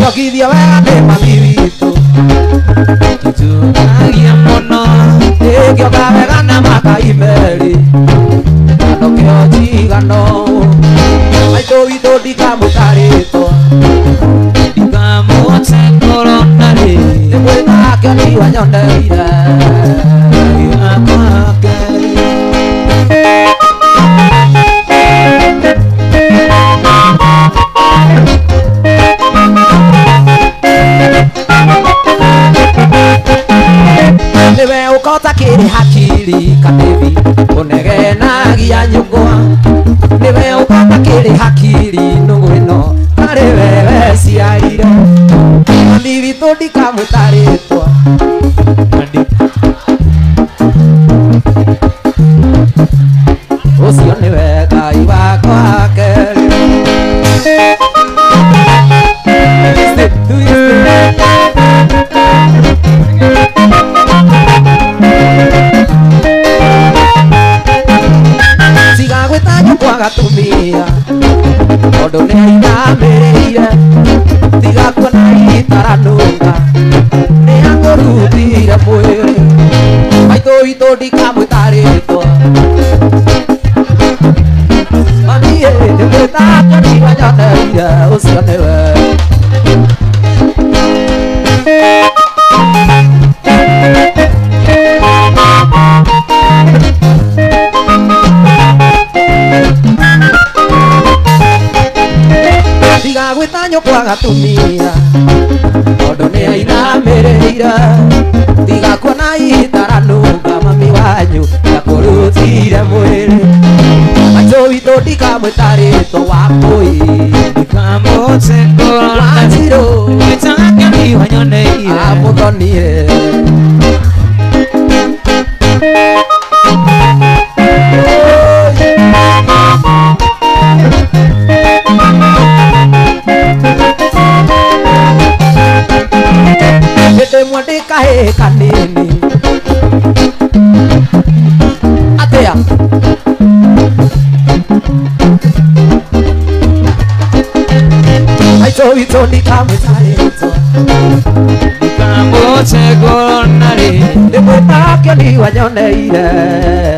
Yogidia wega de mabibito Tunagia mono Egyo wega na makaimeri Ano kyo chigano Aito ito dika mutarito Dika moche koronari Tekweta kyo ni wanyondeire Akwakeri Niwe ukota kiri hakiri katevi Unegenagia nyugwa Niwe ukota kiri hakiri nunguino Kare wewe siarire Mami vitu dikamutaritwa Usio niwe Ngai wakwa keri Gatumia Odo neina mereire Tiga kuona itaranunga Nea ngorutire mwere Maito ito dikamutarito Mami ndimwita kani wanyoneire Ucio niwe Tiga gwitanyo kwa gatumia Odo neina mereire Tiga kuona itaranunga Mami wanyu Yakurutire mwere Macho ito dikamwitarito wakui Dikamote kora Wajiro Witaka ni wanyoneire Amuthonire Mwende kahe kanini Atea Aito ito nikamwitarito Nikamoche koronari Ndimwita ni wanyoneire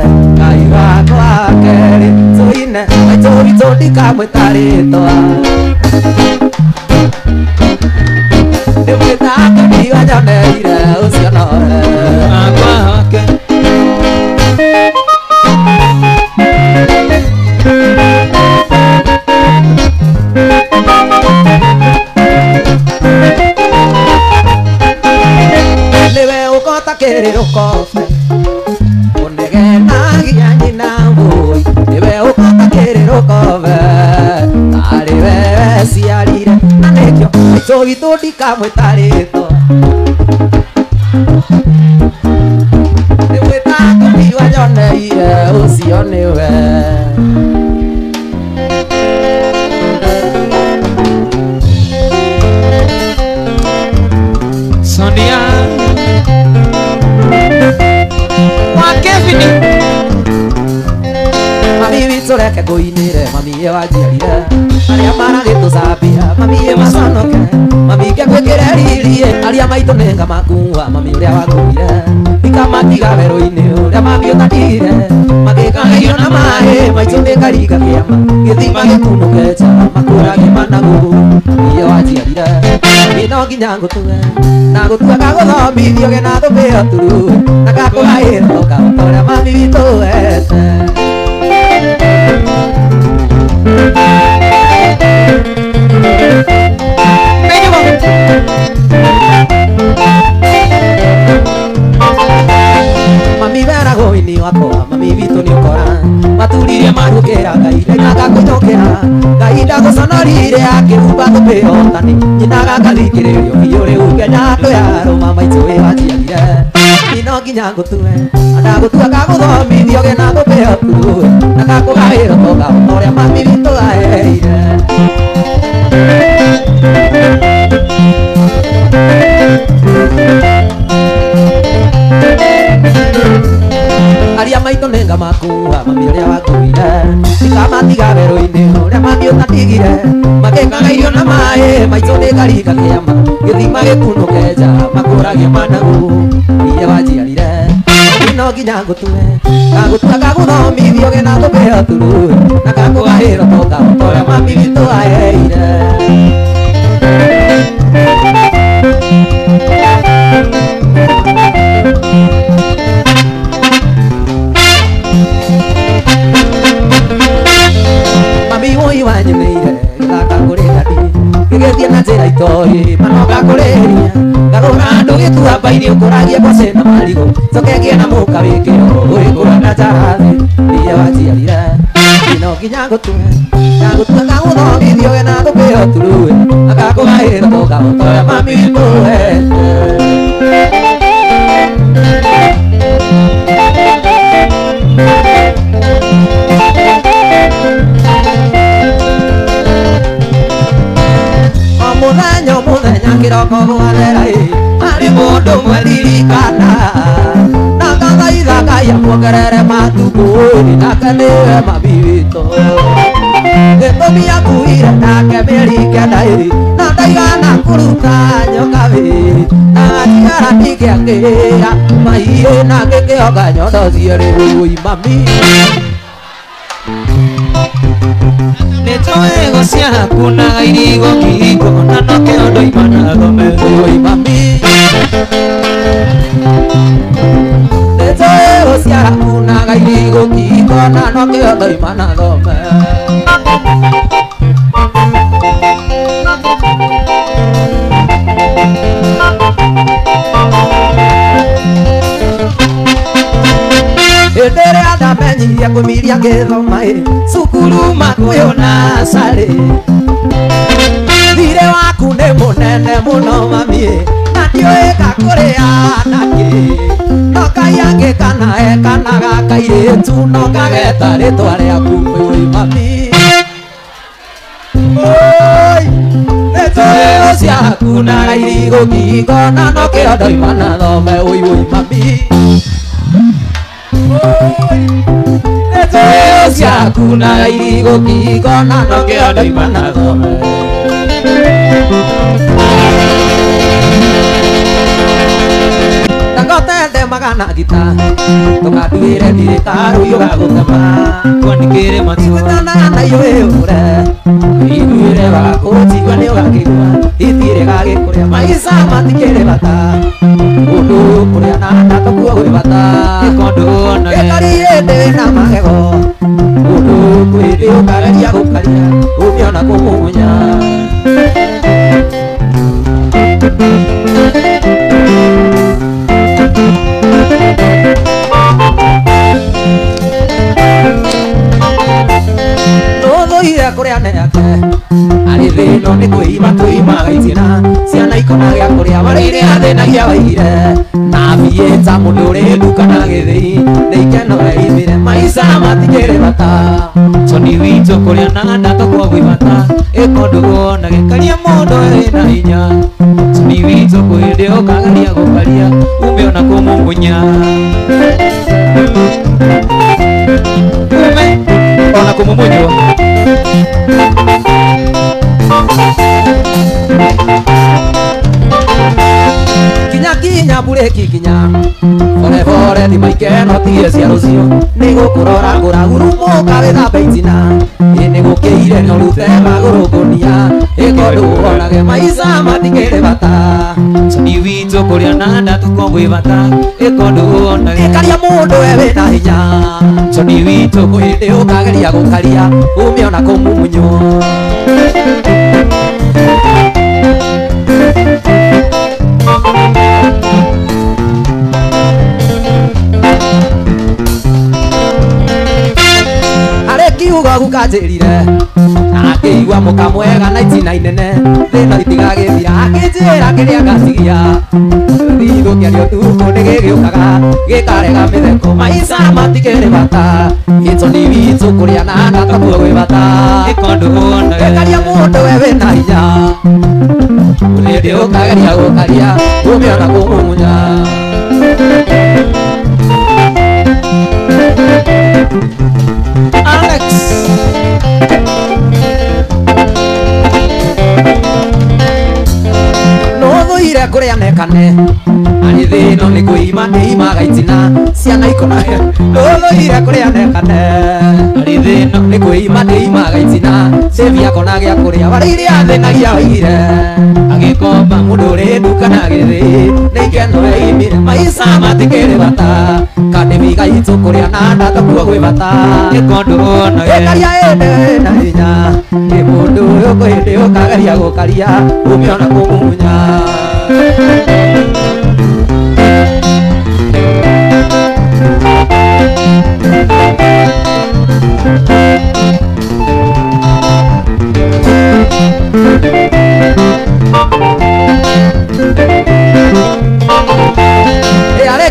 Ngai wakwa keri Soine Aito ito nikamwitarito Ndimwita ni wanyoneire Ucio nowe Wakwa wake Niwe ukota kiriro kofe Unegenagia nyina mbui Niwe ukota kiriro kofe Tari wewe siarire Na nekyo Aito gitu dikamwitarito Nimwita kani wanyoneire Ucio niwe Sonia Wakevini Mami vitu reke nguinire Mami ye wanjiarire Aria maragitucambia Mami ye maconoke Mami ngegwikire ririe Aria maitu nenga makua Mami uria wakuire Ikamatiga werũ-inĩ uria mami ũtandire Magĩkagĩrio na maĩ Maitu nĩngaringa kĩama Gĩthima gĩkunũke nja Makũrage managu Iye wanjiarire Mami no nginya ngũtue Na ngũtuaga gũthomithio gena thũmbĩyo turu Na gakũgaĩra ũkahota ũrĩa mami witũ wete Mami werago-inĩ wakwa Mami witũ nĩ ũkora Maturirie marugĩra Ngai Nĩnaga kwĩnũkĩra Ngai ndagũconorire akĩhumba thũmbĩyo tani Nyinaga ngathikĩrĩrio biũ rĩu Kenya kwĩyarũma maitũ wĩ wanjiarire Mami no nginya ngũtue Ndagũtuaga gũthomithio gena thũmbĩyo turu Na gakũgaĩra ũkahota ũrĩa mami witũ aheire nenga makuwa mami uria wakuire ikamatiga werũ-inĩ ũrĩa mami ũtatigire makengaga irio na maĩ maitũ nĩ ngarika kĩama gĩthima gĩkunũke nja makũragia managu iye wanjiarire no nginya ngũtue ngagũtua ngagũthomithio gena ngũkĩheo turu na ngakũgahĩra toka ũrĩa mami witũ aheire mami woi wanyemeire gĩthaka kũrĩ ngandi gĩgĩthiĩ na njĩra itoĩ manoga kũrĩria ngagũra andũ gĩtua mbaini ũkũragie ngwacĩ na marigũ cokengie na mũka wĩkĩro ũrĩkũra na njarathi iye wanjiarire no nginya ngũtue ngagũtua ngagũthomithio gena ngũkĩheo turu na ngakũgahĩra toka ũrĩa mami witũ hete mũthenya kĩroko gwathera harĩ mũndũ ũmwe ririkana na ngathaitha Ngai amuongerere matukũ nake nĩwe mami witũ gĩtũmi akuire nake mĩeri kenda na ndaigana kũruta nyoka na atigara nĩgĩakĩra mahiĩ na ngĩkĩoga nyondo cierĩ mami nĩtũĩ gũciaku na irigo kĩhingo na no kĩondo imana thome oi mami nĩtũĩ gũciaku na irigo kĩhingo na no kĩondo imana thome Ederea ndamenyirie kũmiria ngĩthoma cukuru makwĩona carĩ thirĩ waku nĩ mũnene mũno mami na ndiũĩ gakũrĩa nakĩ no Ngai angĩkana ekanaga kairĩtu no kageta rĩtwa rĩaku oi mami oi nĩtũĩ gũciaku na irigo kĩhingo na no kĩondo imana thome oi mami nĩtũĩ ciaku na irigo kĩhingo na no kĩondo imana thome ndangotende magana gita tũkanduĩre thirikaru yũgagũtema kwandĩkĩre matũitanaga na iũĩ ũre ithuĩre wakũnjigua nĩ ũgakĩgua itirĩ gagĩkũrĩa maica matikĩrĩ bata ũndũ kũrĩa na ndatũkuo gwĩ bata gĩkarie ndĩ na magego ũndũ kwĩndĩ ũkageria gũkaria ũmĩona kũmũmunya nũthũire kũrĩa neke arĩ thĩno nĩ kwĩima twĩimaga itina ciana ikona gĩa kũrĩa marĩ-inĩ athĩnagia waigire na biĩta mũndũ ũrĩ nduka na gĩthĩi nĩ ikeno eimire maica matikĩrĩ bata toni witũ kũrĩa na ndatũkwo gwĩ bata ĩkondũ wona gĩkaria mũndũ ĩrĩ na hinya toni witũ kwĩndĩ ũkageria gũkaria ume ona kũmũmunya ume ona kũmũmunywo kinya bureki kinya bore bore ti maikeno tie cia rũciũ nĩ gũkũrora ngũragurumũka wĩthambe itina nĩ gũkĩire nĩ ũrute magũrũ ngũnia ĩkondũ wonage maica matikĩrĩ bata toni witũ kũrĩa na ndatũkwo gwĩ bata ĩkondũ wonage ĩkaria mũndũ we wĩna hinya toni witũ kwĩndĩ ũkageria gũkaria ume ona kũmumunywo kiugo gukanjĩrire akĩigua mũka mwega na itina inene thĩno itigagĩthira akĩnjĩra kĩrĩa ngatigia thigũkĩario tuko nĩ gĩgĩũkaga gĩkarega mĩtheko maica matikĩrĩ bata gĩtoni witũ kũrĩa na ndatũkuo gwĩ bata gĩkaria mũndũ we wĩna hinya hĩndĩ ũkageria gũkaria ũmĩona kũmũmunya Loloire kure anekane ani thino ni kuima ni magaitina ciana ikona loloire kure anekane ani thino ni kuima ni magaitina sevia kona gya kuria barire athenagia waire agikomba mundu ri nduka na githi ni keno imire maisa matikere bata kane biga itu kuria na ndata kuo gwi bata ikondo no ekaria ende na hinya ni mundu uko inde ukagaria gukaria umiona kumunya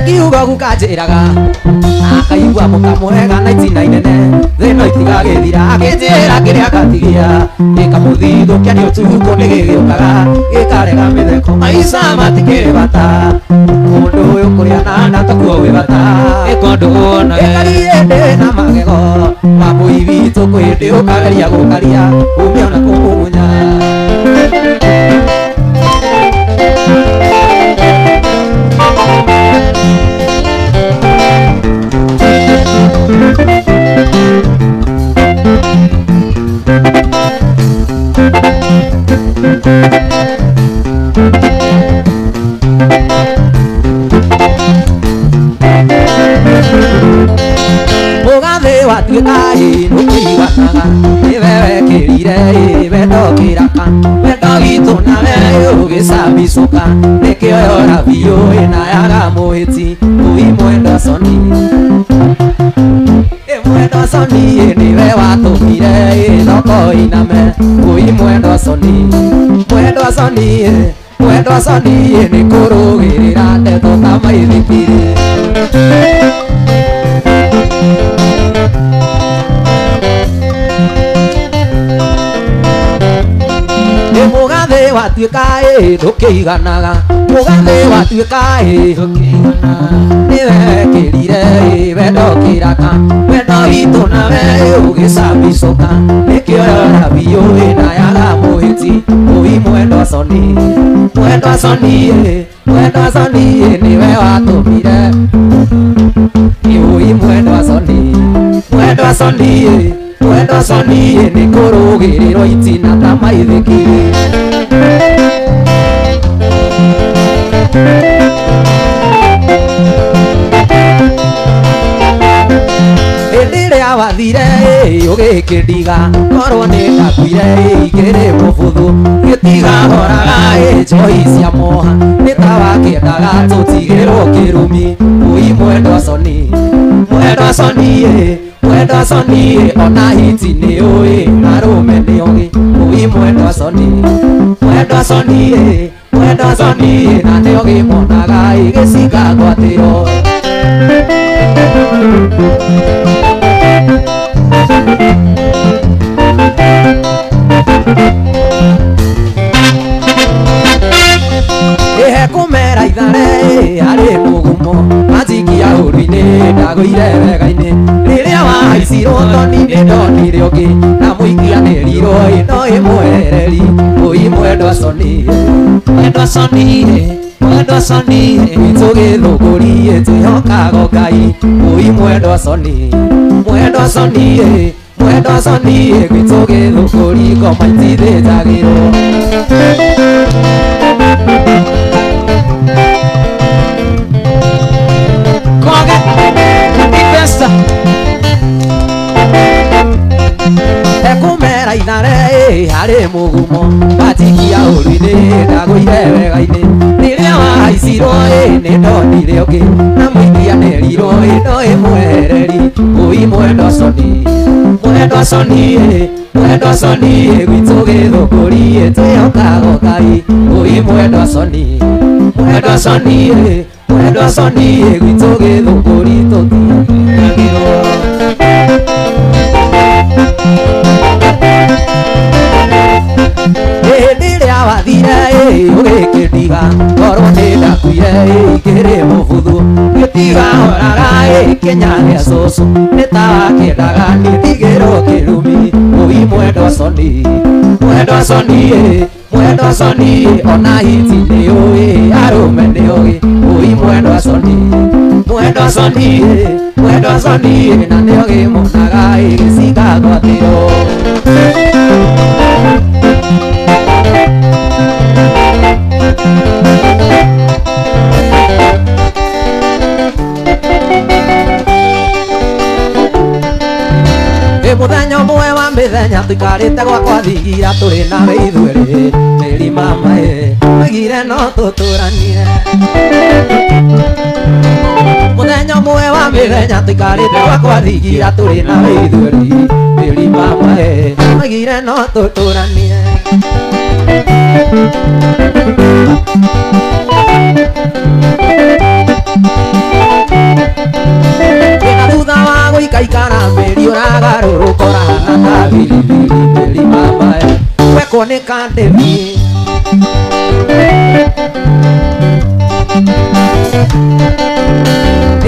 kiugo gukajiraga akaigua mukamwega na itina inene thino itigagithira akinjira kiria gatigia gikamuthithukia ni utuko nigigiokaga gikarega mitheko maisa matikiri bata mundu uyu kuria na ndatakuo wi bata ikondu no ekariende na magego mamuivi tukwindi ukagaria gukaria umiona kumunya Mugathe watuikai nukiganaga niwewe kirire wendo kiraka wendo gitu nawe ugicabicuka nikioyora biu inayaga muhiti ui mwendo soni mwendo soni niwe watumire thoko iname ui mwendo soni mwendo soni ni kurugirira ndeto kama ithikiri mugathe watuikai ndukiganaga mugathe watuikai ndukiganaga niwe kirire wendo kiraka wendo itu nawe ugicabicuka nikioyora biu inayaga muhiti ui mwendo soni niwe watumire ui mwendo soni ni kurugiriro itina ta maithikiri ndiria wathire ugikindiga korwo ni ndakuire igiri mubuthu gitiga horaga njoi cia moha nitawakiendaga tutigirwo kirumi ui mwendo soni ona hiti ni ui arume ni ogi ui mwendo soni na ni ogi monaga igicika gwatiro kumera ithare ari mugumo majikia uruini ndaguire wega-ini riria wahaicirwo thoni ndonire ungi na muikianirirwo ino imwereri ui mwendo soni itu githunguri twihokago Ngai ui mwendo soni gwitu githunguri ngoma itithĩnjagĩrwo ekumera ithare hari mugumo batikia uruini ndaguire wega-ini riria wahaicirwo ni ndonire ungi na muikianirirwo ino imwereri ui mwendo soni gwitu githunguri twihokago Ngai ui mwendo soni gwitu githunguri tutiagirwo ndiria wathire ugikindiga korwo ni ndakuire igiri mubuthu gitiga horaga kenya gĩa cucu nitawakiendaga nithigirwo kirumi ui mwendo soni mwendo soni mwendo soni ona hiti ni oi arume ni oi oi mwendo soni mwendo soni mwendo soni na ni oi monaga igisiga gwatiro muthenya umwe wa mithenya tuikarite gwakwa thigira turi nawe ithueri meri mama magire no tuturanie muthenya umwe wa mithenya tuikarite gwakwa thigira turi nawe ithueri meri mama magire no tuturanie thutha wa guikaikara meri uragarurukora na bilibili mama weko ni kandevi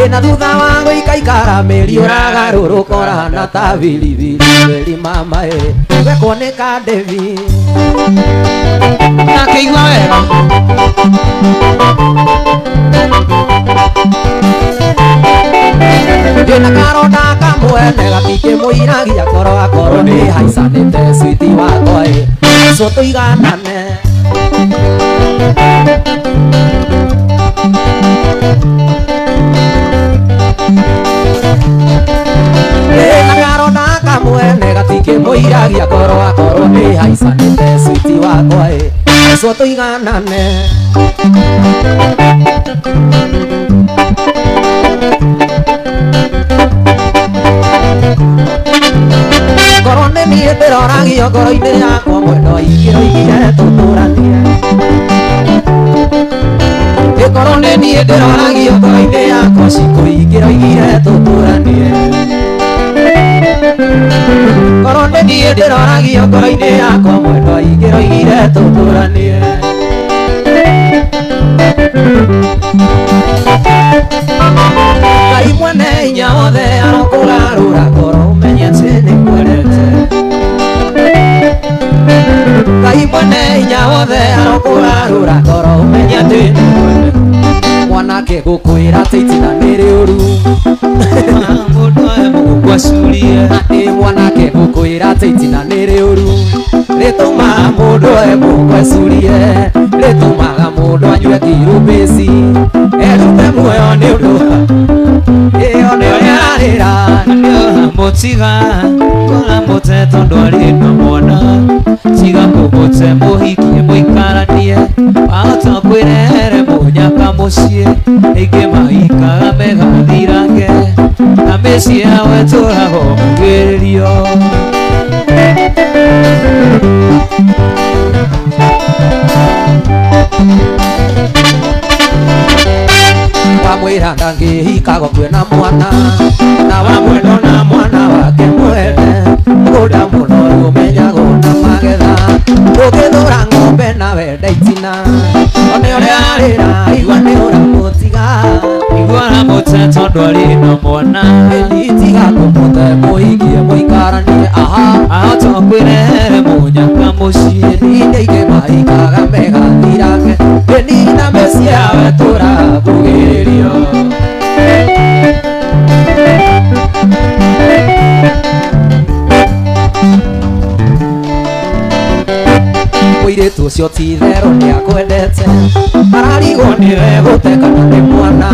na thutha wa guikaikara meri uragarurukora na ta bilibili mama weko ni kandevi nakeigua wega na karonda kamwene gatike muiragia koro akoro ni haicanite switi wakwa so tuiganane na karonda kamwene gatike muiragia koro akoro ni haicanite switi wakwa so tuiganane korone ni ndiroragio ngoro-inĩ yakwa mwendo igĩro igire tũtũranie korone ni ndiroragio ngoro-inĩ yakwa cikũ igĩro igire tũtũranie korone ni ndiroragio ngoro-inĩ yakwa mwendo igĩro igire tũtũranie Ngai mwene hinya wothe arokũgarũra ngoro ũmenye atĩ nĩ kwendete Ngai mwene hinya wothe arokũgarũra ngoro ũmenye atĩ nĩ kwendete mwanake gũkwĩra atĩ itina nĩ rĩũru mũndũ emũgũkwacurie atĩ mwanake gũkwĩra atĩ itina nĩ rĩũru rĩtũmaga mũndũ emũkwacurie rĩtũmaga mũndũ anyue kirubĩci erute muoyo nĩ ũndũ ĩyo nĩyo yarĩra mũtiga kũra mũte tondũ arĩ na mwana tiga kũmũte mũhikie mũikaranie wahota kwĩrehere mũnyaka mũciĩ aingĩ mahikaga megathirange na mĩciĩ yao ĩtũũraga mũgĩrĩrio wamwĩra ndangĩhikago kwĩna mwana na wamwendo na mwana wake mwene mũgũnda mũnoru ũmenyagwo na magetha ũgĩthũra ng'ombe na wenda itina one ũrĩa arĩra igua nĩ ũramũtiga igua ramũte tondũ arĩ na mwana itiga kũmũte mũhikie mũikaranie ahota kwĩrehere mũnyaka mũciĩ inde ingĩ mahikaga megathirange ĩnina mĩciĩ yao ĩtũũraga mbugĩrĩrio mũirĩtu ũcio ti itherũ nĩ akwendete ararigwo nĩwe gũtekana nĩ mwana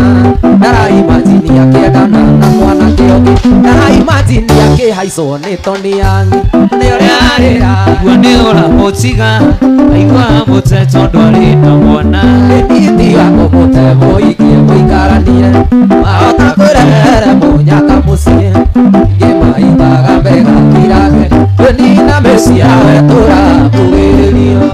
ndaraimajini akĩendana na mwanake ũngĩ ndaraimajini akĩhaicwo nĩ toniangi nĩ ũrĩa arĩra igua nĩ ũramũtiga aigua mũte tondũ arĩ na mwana ĩtiga kũmũte mũhikie mũikaranie mahota kwĩrehere mũnyaka mũciĩ ingĩ mahikaga megathirange ĩnina mĩciĩ yao ĩtũũraga mbugĩrĩrio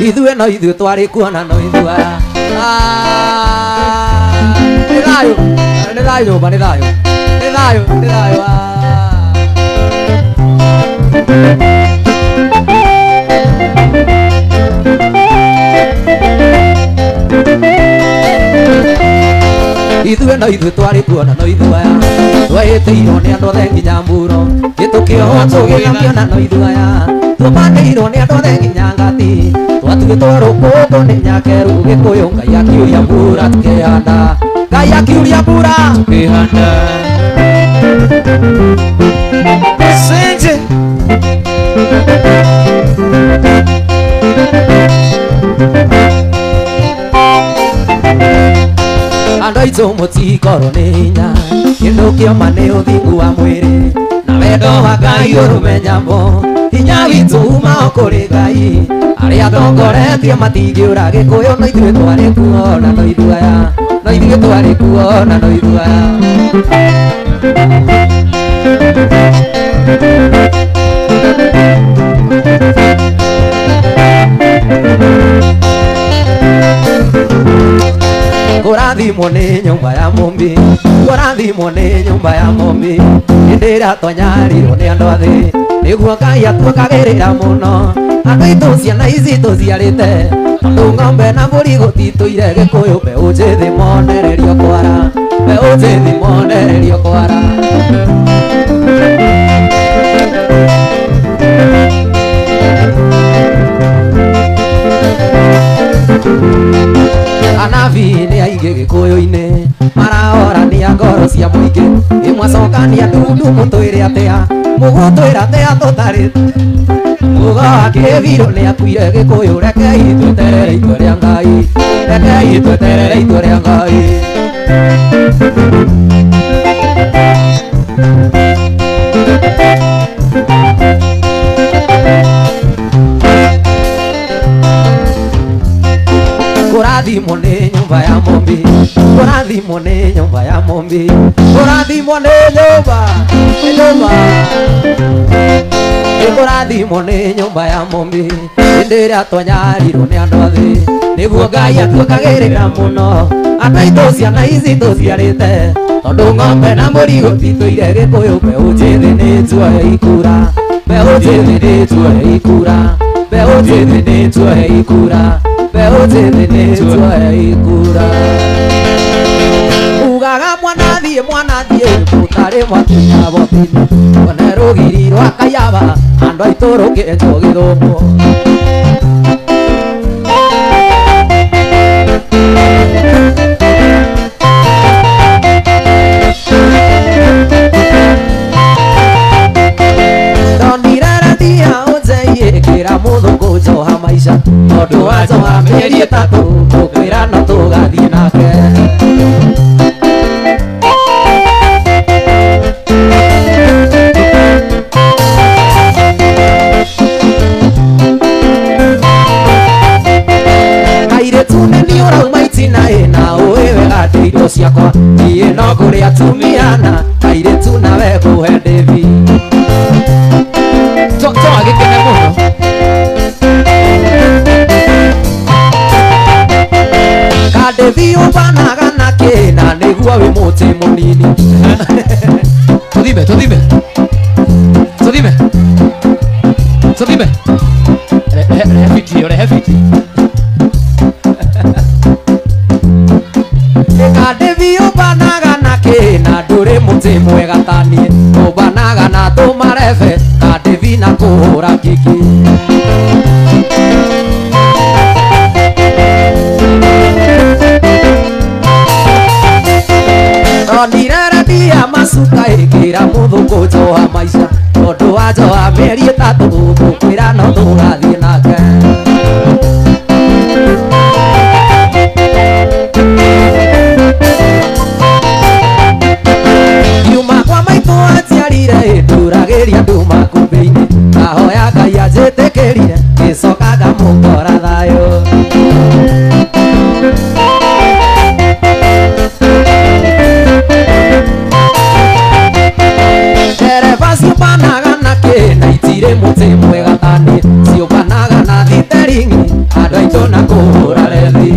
ithuĩ no ithuĩ twarĩ kuona no ithua nĩ thayũ nĩ thayũ nyũmba nĩ thayũ nĩ thayũ nĩ thayũ ithuĩ no ithuĩ twarĩ kuona no ithuĩ aya twahĩtĩirwo nĩ andũ othe nginya mburo gĩtũkĩohwo tũgĩthamio na no ithuĩ aya tũmanĩirwo nĩ andũ othe nginya ngati twatuĩtwo rũkũngũ nĩ nyakeru gĩkũyũ Ngai akiuria mbura tũkĩhanda Ngai akiuria mbura tũkĩhanda Sente andũ aitũ mũtikorwo nĩ hinya kĩndũ kĩoma nĩ ũthingu wa mwĩrĩ na wendo wa Ngai ũrũmenyagwo hinya witũ uma o kũrĩ Ngai arĩa atongoretie matingĩũra gĩkũyũ no ithuĩ twarĩ kuo na no ithuĩ aya no ithuĩ twarĩ kuo na no ithuĩ aya kũrathimwo nĩ nyũmba ya mũmbi kũrathimwo nĩ nyũmba ya mũmbi hĩndĩ ĩrĩa twanyarirwo nĩ andũ athĩ nĩguo Ngai atuokagĩrĩra mũno andũ aitũ ciana ici tũciarĩte tondũ ng'ombe na mbũri gũtitũire gĩkũyũ mbeũ njĩthĩ monererio kwara mbeũ njĩthĩ monererio kwara anabi nĩ aingĩ gĩkũyũ-inĩ marahorania ngoro cia mũingĩ ĩmwacokania ndundu mũtwĩre atĩa mũgũtwĩra atĩa tũtarĩ mugo akĩbirwo nĩ akuire gĩkũyũ rekei tweterere itua rĩa Ngai rekei tweterere itua rĩa Ngai kũrathimwo nĩ nyũmba ya mũmbi kũrathimwo nĩ nyũmba ya mũmbi kũrathimwo nĩ nyũmba kũrathimwo nĩ nyũmba ya mũmbi hĩndĩ ĩrĩa twanyarirwo nĩ andũ athĩ nĩguo Ngai atuokagĩrĩra mũno andũ aitũ ciana ici tũciarĩte tondũ ng'ombe na mbũri gũtitũire gĩkũyũ mbeũ njĩthĩ nĩ tuohe ikura mbeũ njĩthĩ nĩ tuohe ikura mbeũ njĩthĩ nĩ tuohe ikura mbeũ njĩthĩ nĩ tuohe ikura ugaga mwana thiĩ mũtarĩ mwakinya boti-inĩ one rũgiri rwa kayaba andũ aitũ rũkĩenjwo gĩthũngũ mũthũngũ njoha maica tondũ wa njoha mĩeri ĩtatũ tũkwĩra no tũgathiĩ nake kairĩtu nĩ niĩ ũrauma itinaĩ na ũĩ wega atĩ indo ciakwa niĩ no kũrĩa tumiana kairĩtu nawe kũhe ndĩbi agĩkene mũno Kadevi ũbanaga na kĩna nĩguo wĩ mũtĩ mũnini tũthime rehe biti Kadevi ũbanaga na kĩna ndũrĩ mũtĩ mwega taniĩ ũbanaga na tũmarebe Kadevi na kũhũra kiki tondireredia macuka ĩkĩra mũthũngũ njoha maica tondũ wa njoha mĩeri ĩtatũ tũkwĩra no tũgathiĩ nake kiuma kwa maitũ aciarire nduragĩria andũ makumbĩ-inĩ ndahoya Ngai anjĩtĩkĩrie ngĩcoka ngamũkora thayũ ndereba ciũmbanaga na kĩna itirĩ mũtĩ mwega taniĩ ciũmbanaga na thiteringi andũ aitũ na kũhũra rethi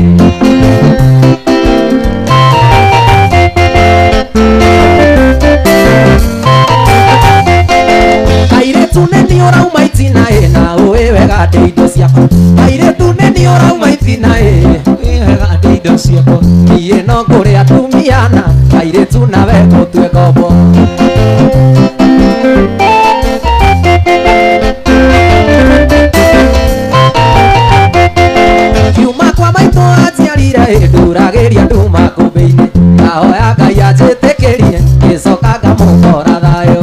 kairĩtu nĩ niĩ ũrauma itinaĩ na ũĩ wega atĩ indo ciakwa kairĩtu nĩ niĩ ũrauma itinaĩ ũĩ wega atĩ indo ciakwa niĩ no kũrĩa tumiana reko tue kombo kiuma kwa maitũ aciarire ndurageria nduma kumbe-inĩ ndahoya Ngai anjĩtĩkĩrie ngĩcoka ngamũkora thayũ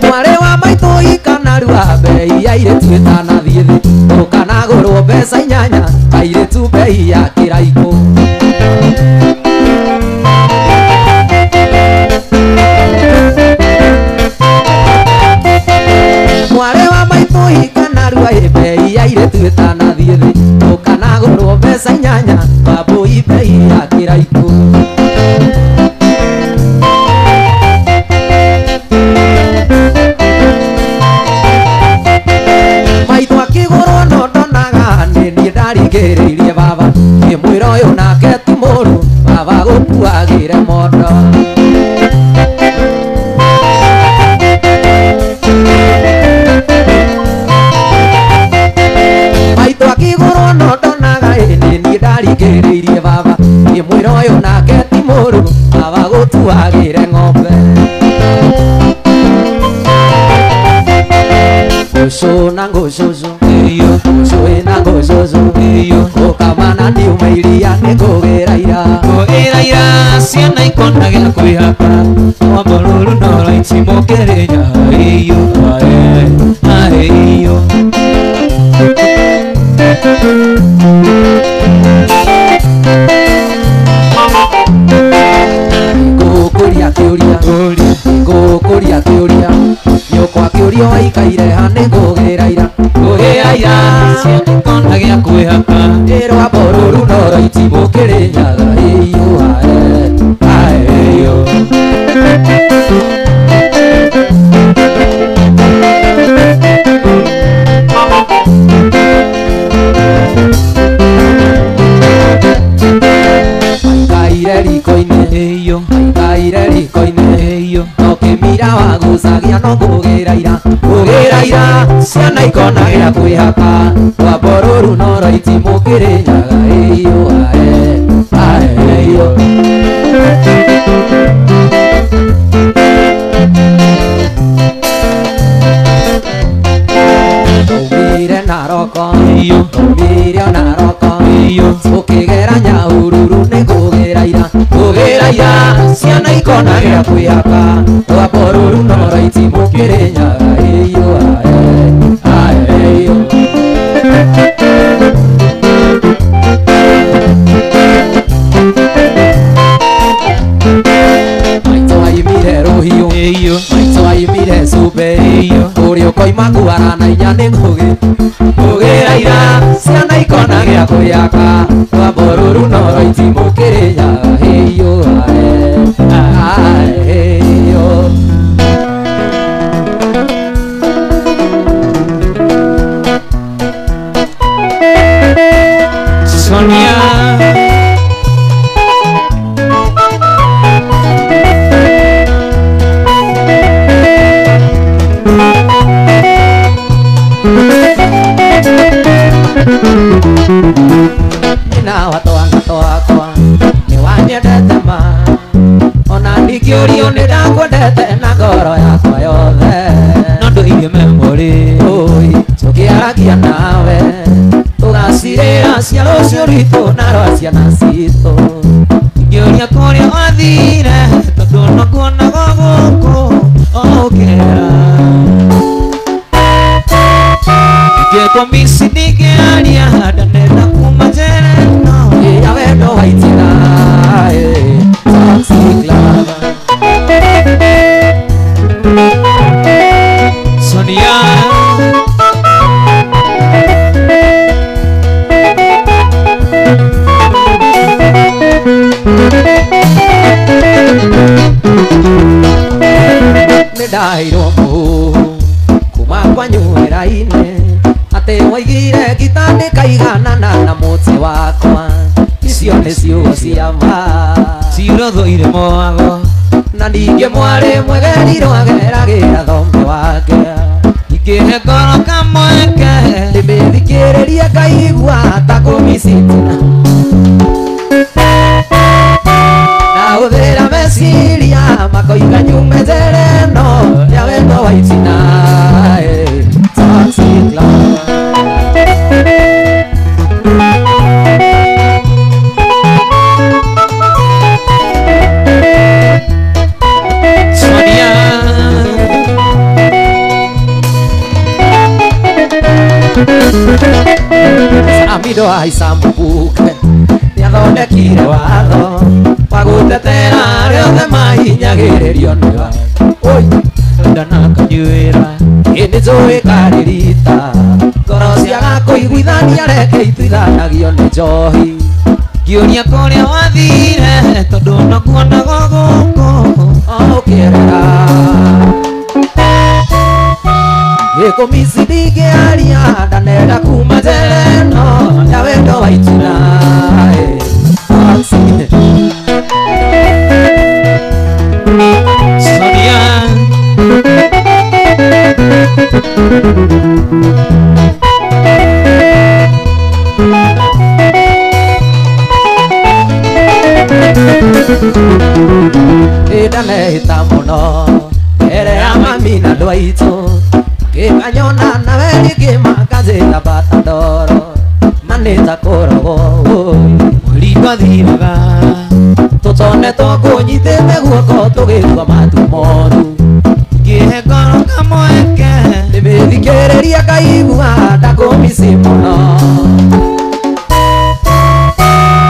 mwarĩ wa maitũ ikanarua mbei ya airĩtu ĩtanathiĩ thĩ ũkanagũrwo mbeca 8 airĩtu mbei ya kĩraikũ mwarĩ wa maitũ ikanarua mbei ya airĩtu ĩtanathiĩ thĩ ũkanagũrwo mbeca 8 wambũi mbei ya kĩraikũ maitũ akĩgũrwo no ndonaga nĩ niĩ ndarigĩrĩirie baba ngĩmwĩra ũyũ nake ti mũrũ baba gũkuagĩre mondo maitũ akĩgũrwo no ndonaga nĩ niĩ ndarigĩrĩirie baba ngĩmwĩra ũyũ nake ti mũrũ baba gũtuagĩre ng'ombe ngũcũna ngũcũcũ ngũcũĩna ngũcũcũ gũkamana ndiuma iria nĩngũgĩra ira ciana ikonagĩra kwĩhaka wamborũru no raitimũkĩrĩnya iyo iyo ngũkũria kĩũria nyũkwa kĩũria waikaire ha nĩngũgĩra ira ciana ikonagĩra kwĩhaka ĩrwa mborũru no raitimũkĩrĩnyaga iyo iyo maikaire riko-inĩ no kĩmira wagucagia no ngũgĩra ira ciana ikonagĩra kwĩhaka rwa mborũru no raitimũkĩrĩnyaga iyo iyo umire naroko ũkĩgera nyahururu nĩngũgĩra ira ciana ikonagĩra kwĩhaka rwa mborũru no raitimũkĩrĩnyaga iyo iyo maitũ aimire rũhiũ maitũ aimire cumbe ũrĩa ũkoima nguara na inya nĩngũgĩra ira ciana ikonagĩra kwĩhaka rwa mborũru no raitimũkĩrĩnyaga iyo iyo Sonia nina watwanga twakwa nĩwanyendete ma ona ndingĩũrio nĩndakwendete na ngoro yakwa yothe no ndũige memory tũkĩaragia nawe tũgacirĩra cia rũciũ rwitũ na rwa ciana citũ ngĩũria kũrĩa wathire tondũ no kuonaga gũkũ ũkĩra ngĩkũmisi ndingĩaria ndanenda kuma njere no ya wendo waitĩra toxic love Sonia nĩndaheirwo mũhu kuma kwa nyũĩra-inĩ atĩ waigire gĩtandĩ kaiganana na mũtĩ wakwa icio nĩ ciugo cia ma cirotho irĩ moago na ningĩ mwarĩ mwegeri rwageragĩra thombe wake Ngĩhe ngoro kamweke ndĩmĩthikĩrĩrie ngaigua ta kũmicitina na hũthĩra meciria makoiga nyume njĩra ĩno ya wendo wa itina Toxic love Sonia Amido aica mũbuke nĩathondekire watho wa gũtetera arĩa othe mahinyagĩrĩrio nĩwe ndanakanyuĩra ĩndĩ njũĩ karĩrita ngoro ciaga kũiguithania reke ituithanagio nĩ njohi ngĩũria kũrĩa wathire tondũ nakuonago gũkũ ũkĩerera gĩkũmici ndingĩaria ndanenda kuma njĩra ĩno ya wendo wa itina Sonia ndanehĩta mũno mbere ya mami na andũ aitũ ngĩkanyona nawe ngĩmakanjĩra mbata ndoro manĩta kũrogwo mweri twathiraga tũtonetwo kũnyitĩte guoko tũgĩtua matu moru ngĩhe ngoro kamweke ndĩmĩthikĩrĩrie ngaigua ndakũmici mũno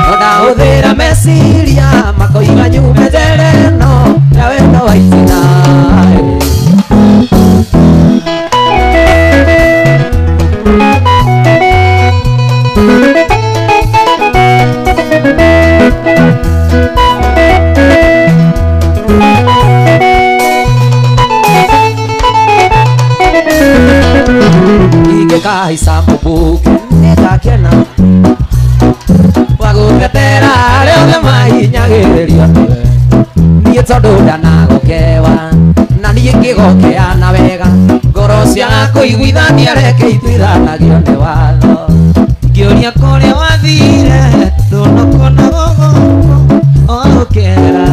no ndahũthĩra meciria makoiga nyume njĩra ĩno ya wendo wa itina ingĩkaica mũbuke nĩngakena wa gũtetera arĩa othe mahinyagĩrĩrio nĩwe niĩ tondũ ndanagũkewa na niĩ ngĩgokeana wega ngoro ciaga kũiguithania reke ituithanagio nĩ watho ngĩũria kũrĩa wathire ndũnakuonago gũkũ ũkĩera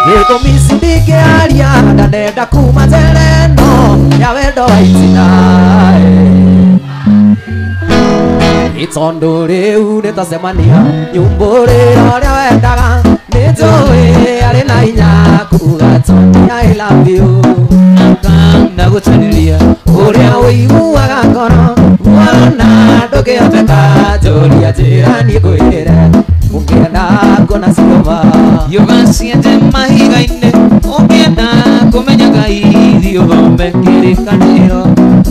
gĩkũmici ndingĩaria ndanenda kuma njĩra ĩno ya wendo wa itina tondũ rĩu nĩtacemania nyumbũrĩra ũrĩa wendaga nĩ njũĩ arĩ na hinya kuga Tonya I love you ndagũtarĩria ũrĩa ũiguaga ngoro wona ndũkĩhoteka njũria njĩra niĩ ngwĩrĩre ũngĩenda kuona cioma yogacienje mahiga-inĩ ũngĩenda kũmenya Ngai thiĩ ũthome kĩrĩkanĩro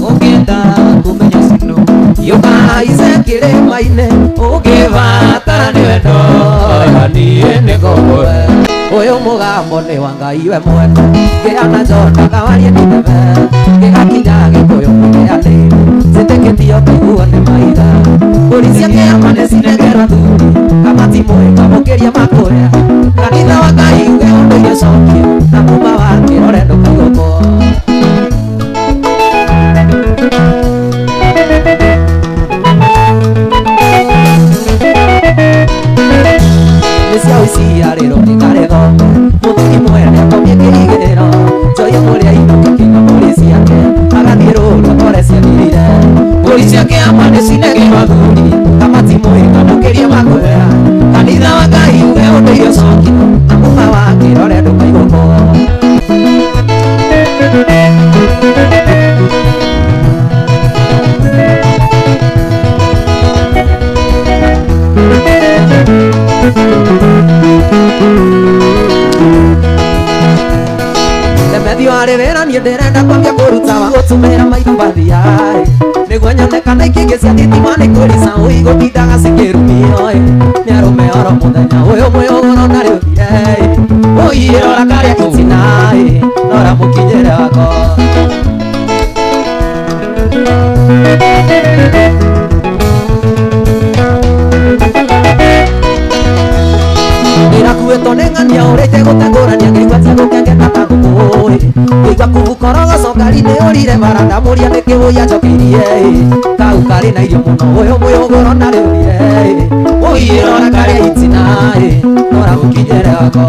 ũngĩenda kũmenya cino yũkaice kĩrĩma-inĩ ũngĩbatara nĩ wendo ya niĩ nĩngũmwe ũyũ mũgambo nĩ wa Ngai we mwene ngĩana njonaga warie ndineve ngĩgakinya gĩkũyũ mũneanĩire njĩtĩkĩtio kũiguo nĩ maitha mbũri cia kĩama nĩcinegerwo thuri kamati mwĩka mũkĩria makũya kanitha wa Ngai uge ũndũ igĩcokio na kuma wa kĩrore ndũkaigũkwo cia ũciarĩro nĩkarethome mũthuri mwene akomie kĩigĩrĩro njoya mũrĩa inũka kĩna mbũri ciake agathiĩ rũru atware ciathirire mbũri ciake ama nĩcinegerwo thuri kamati mwĩka mũkĩria makwĩra kanitha wa Ngai uge ũndũ igĩcokio na kuma wa kĩrore ndũkaigũkwo Temethio arĩ wĩra niĩ ndĩrenda kwambia kũruta wa gũtũmĩra maitho mbathiaĩ nĩguo nyonekana ikĩngĩ cia thitima nĩ kũrica ũigũtindaga cikĩrumio nĩarũme oro mũthenya ũyũ mwĩũgũro narĩ ũthire ũirora karĩa itinaĩ nora mũkinyĩre wako ndĩrakuĩtwo nĩ ng'ania ũrĩa itegũtegũrania ngĩigua cia gũkengeta ta ngũkũĩ ngĩigua baranda muria nä kä wå yacokä kau karä na irio må no å yå må yå gå ro na rä rie å iä rona karä itina nora gå kinyere wako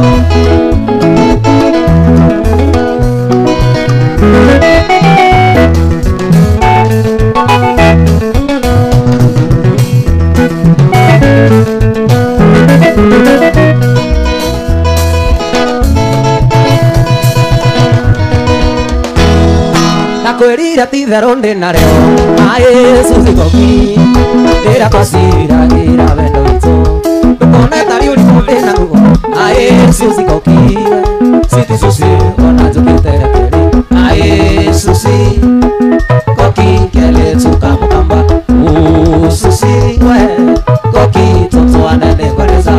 kwĩrira ti therũ ndĩ narĩo Yesu thigũki rĩrĩa twaciragĩra wendo witũ ndũkone tarĩ ũrimũ ndĩ naguo Yesu thigũki citi cuci ona njũkĩte rekeri Yesu thigũki keletu kamũkamba suci we goki tũtũane nĩ ngoreza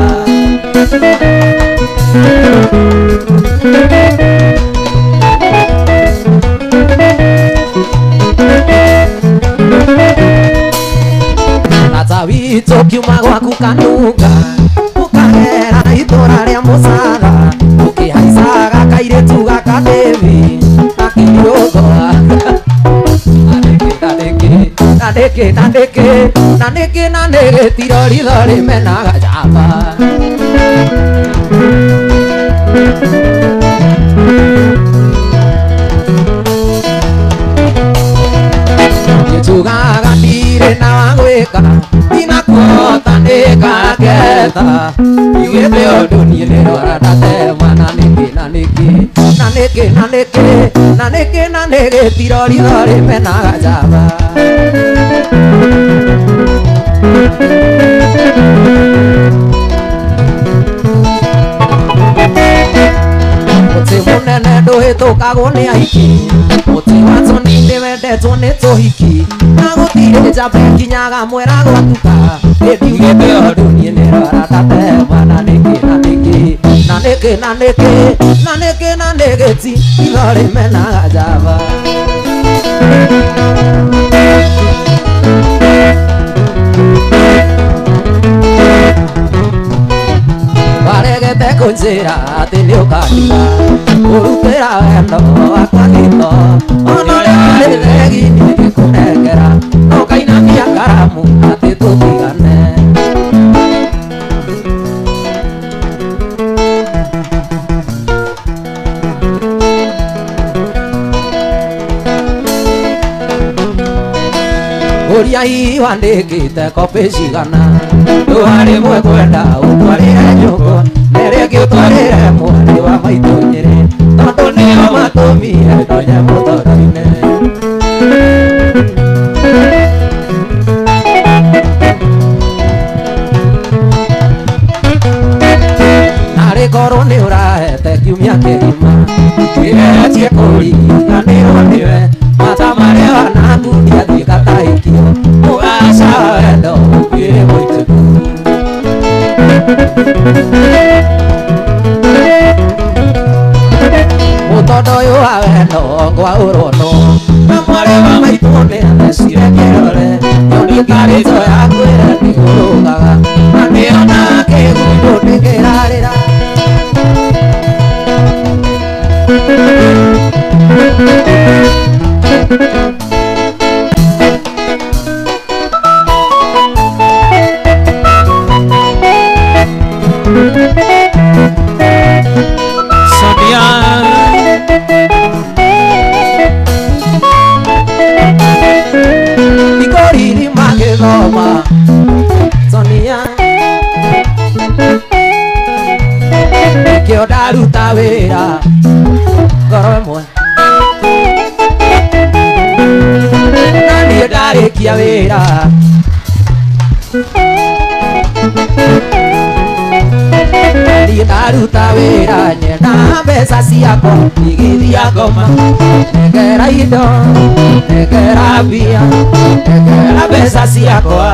witũ kiuma gwaku kanunga ũkagera itũra rĩa mũcara ũkĩhaicaga kairĩtu gaka David akĩriũgoa na nĩ gĩtirorizo rĩmenaga njamba gĩtugaga ndirĩ na wa gwĩka kuota nĩngaketha igĩte ũndũ niĩ nĩrora ndatema na nĩ gĩtirorizo rĩmenaga njamba mũtĩ mũnene ndũhĩtũkagwo nĩ aiki mũtĩ wa tũni ndĩwendetwo nĩ tũhiki na gũtirĩ njamba nginyaga mwera gwatuka ĩndiugĩte ũndũ niĩ nĩrora ndatema na nĩ gĩtirorizo rĩmenaga njamba waregete kũnjĩra atĩ nĩ ũkandiga ũrutĩra wendo wakwa gĩko ona ũrĩa warĩ thegi nĩ gĩkũnengera no kainamia karamu atĩ tũtigane ũria hihi wandĩkĩte kopĩ cigana rũa rĩmwe kwenda ũtwarĩre nyũngũ na rĩngĩ ũtwarĩre mwarĩ wa maitũ Nyĩrĩ tondũ nĩo matũmire ndonye mũtoro-inĩ narĩ korwo nĩ ũrahete kiumia kĩgima kĩgeretie kũriganĩrwo nĩwe mata marĩa wanaku ndiathiĩ gataikio mũgaca wendo ũkuĩre mũitũku mũtondo ũyũ wa wendo ngwaũrwo no na mwarĩ wa maitũ nĩ athecire kĩrore yoni ngarĩto yakwĩre nĩũrũgaga na nĩona kĩgunyũ ndĩkĩrarĩra Sonia Ikoriri magĩthoma Sonia nĩkĩo ndaruta wĩra ngoro ĩmwe na niĩ ndarĩkia wĩra niĩ ndaruta wĩra nyenda mbeca ciakwa igĩthia ngoma negera indo negera mbia negera mbeca ciakwa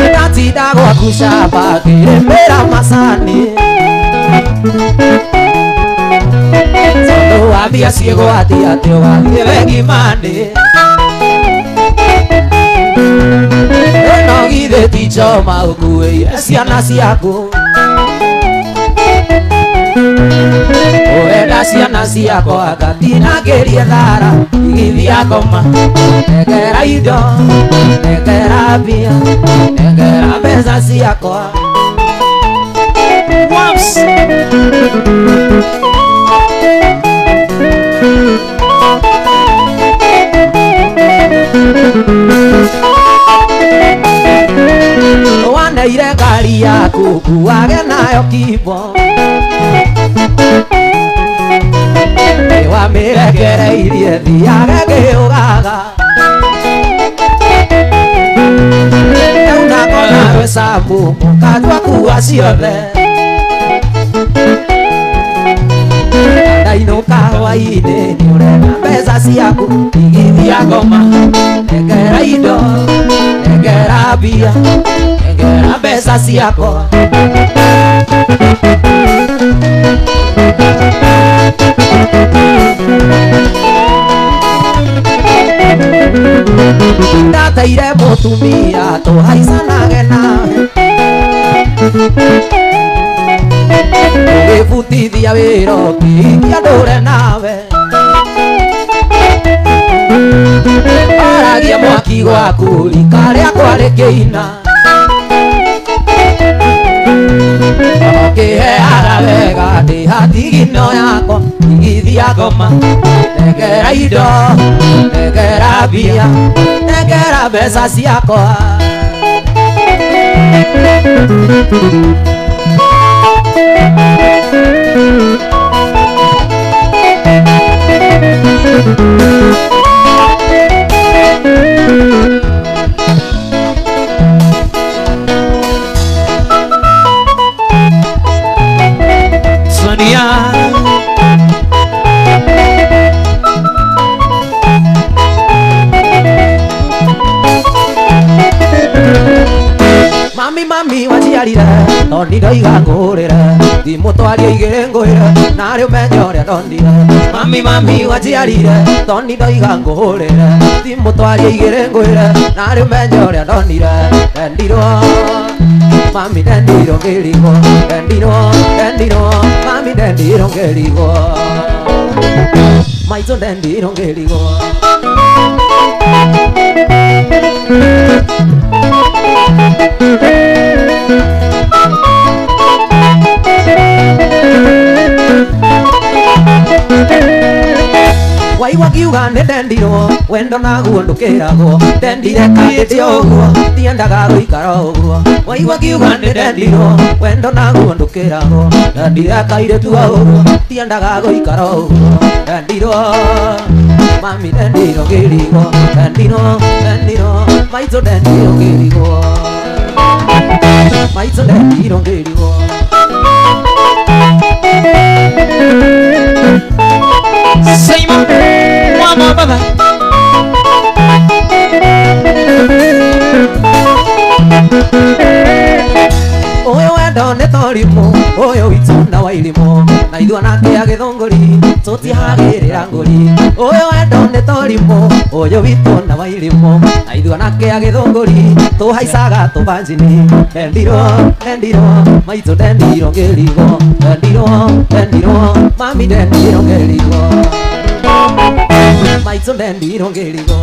ndatinda gwaku camba ngĩrĩmĩra macani tondũ wambia ciĩgwati atĩ ũgathiĩ wengimandĩ ĩno githĩ mũirĩti Joma ũkuĩire ciana ciaku Wenda ciana ciakwa gatinagĩrie thara igithia ngoma Negera indo, negera mbia, negera mbeca ciakwa Whoops! Waneire ngari yaku kuage nayo kibo Wamirekereirie thiage gĩũgaga Nawe Samu mũkatua kuwa ciothe Ndainũka hwainĩ nĩũrenda mbeca ciaku igithia ngoma Negera indo, negera mbia, negera mbeca ciakwa Ndateire mũtumia tũhaicanage nawe Ũgĩbutithia wĩra ũkĩhingia ndũre nawe Aragia mwaki gwaku rika rĩakwa rĩkĩina Ũkĩheaga wega ndĩ hatigino yakwa igithia ngoma Negera indo, negera mbia, negera mbeca ciakwa Sonia Mami waciarire tondĩ ndoiga ngũrĩre Thimũtwarie igĩrĩ ngwĩre narĩ ũmenye ũrĩa ndonire Mami waciarire tondĩ ndoiga ngũrĩre Thimũtwarie igĩrĩ ngwĩre narĩ ũmenye ũrĩa ndonire Ndendirwo Mami ndendirwo ngĩrigwo Ndendirwo Mami ndendirwo ngĩrigwo Maitũ ndendirwo ngĩrigwo Waigua kiuga nĩ ndendirwo wendo naguo ndũkĩragwo Ndendire kandĩte ũguo ndiendaga gũikara ũguo Waigua kiuga nĩ ndendirwo wendo naguo ndũkĩragwo Ndendire kairĩtu ũguo ndiendaga gũikara ũguo Ndendirwo Mami ndendirwo ngĩrigwo Ndendirwo Maitũ ndendirwo ngĩrigwo Maitũ ndendirwo ngĩrigwo Say my mama, brother. Oyo wendo nĩ torimũ Oyo witũ na wairimũ Na ithuĩ nake agĩthũngũri Tũtiagĩrĩra ngũri Oyo wendo nĩ torimũ Oyo witũ na wairimũ Na ithuĩ nake agĩthũngũri Tũhaicaga tũbanjini Ndendirwo Maitũ ndendirwo ngĩrigwo Ndendirwo Mami ndendirwo ngĩrigwo Maitũ ndendirwo ngĩrigwo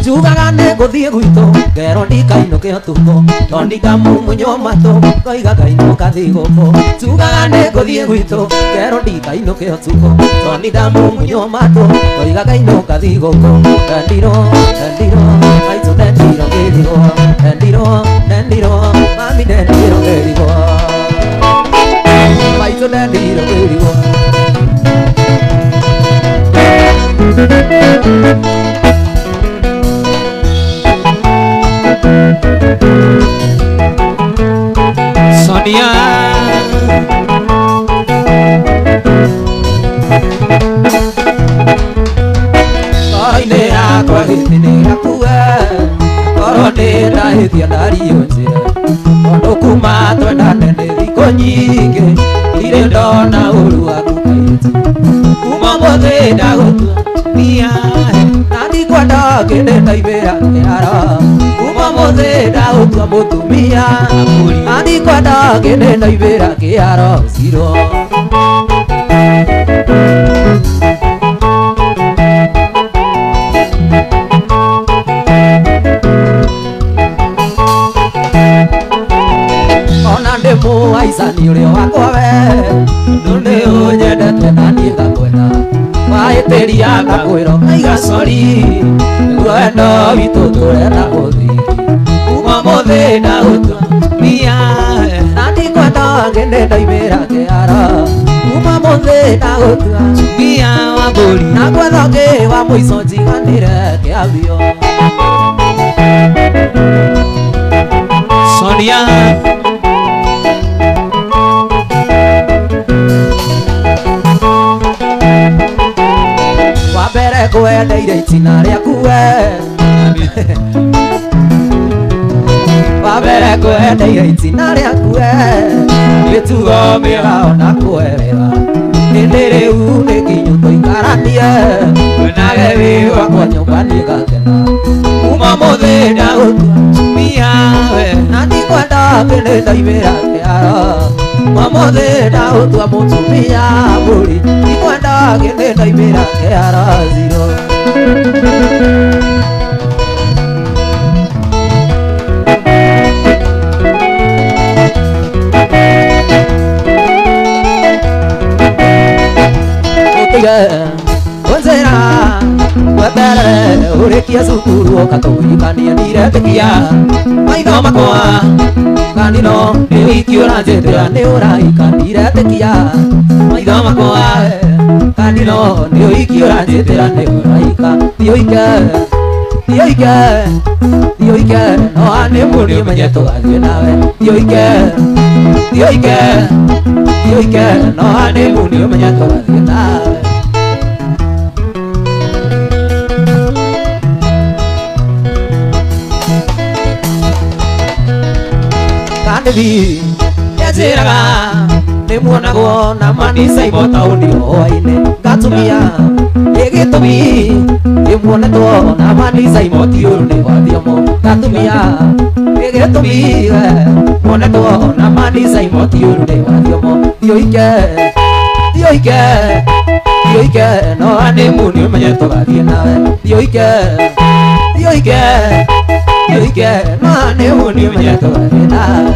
Njugaga nĩngũthiĩ gwitũ ngero ndikainũke ũtukũ to ndikamumunyo matũ ngoiga ngainũka thigũkũ Njugaga nĩngũthiĩ gwitũ ngero ndikainũke ũtukũ to ndikamumunyo matũ ngoiga ngainũka thigũkũ Ndendirwo Maitũ ndendirwo ngĩrigwo Ndendirwo Mami ndendirwo ngĩrigwo Maitũ ndendirwo ngĩrigwo Sonia Koine yakwa gĩtinĩra kuwe Korwo nĩ ndahĩtia ndariyo njĩra Tondũ kuma ndona uru waku kairitu kuma mothe ndagutua mia nandi kwenda kende ndaibera kiara kuma mothe ndagutua mutumia nandi kwenda kende ndaibera kiara zero Demo aisani ule wako we Nune unyendete na niga kwenda Waeteria kakwero kaiga sori Gwendo vitu turenda kuthiki Kuma mothe na utua mia Nandi kwenda ngende ndaibera kiara Kuma mothe na utua mia waburi Na kwethoke wa muico njiganire kiavio Sonia Wabere kwendeire itina riaku we Wabere kwendeire itina riaku we Gitugo mĩega ona kwerera Hĩndĩ rĩu nĩ nginyu tũikaranie Wenage wĩ wakwa nyũmba nĩgakena Kuma mũthĩ ndagũtua mia we Na ndikwenda kĩndĩ ndaimĩra kĩara Kuma mũthĩ ndagũtua mũtumia mbũri Ndikwenda kĩndĩ ndaimĩra kĩara zero Onzera wetere urekia cukuru okatũhikania ndiretĩkia maitho makwa kanino nĩ wiki ũranjĩtĩra nĩ ũrahika ndiretĩkia maitho makwa kanino nĩ wiki ũranjĩtĩra nĩ ũrahika thiũike no nĩ mũndũ menye tũgathiĩ nawe thiũike no nĩ mũndũ menye tũgathiĩ nawe Kandevi yajiraga nimuonagwo na manisa ibotaũni oaine ngatumia ĩgĩtũmi nimuonetwo na manisa imotiũru nĩ gwathiomo ngatumia ĩgĩtũmi muonetwo na manisa imotiũru nĩ gwathiomo thiũike no nĩmũni ũmenye tũgathiĩ nawe thiũike no nĩmũni ũmenye tũgathiĩ nawe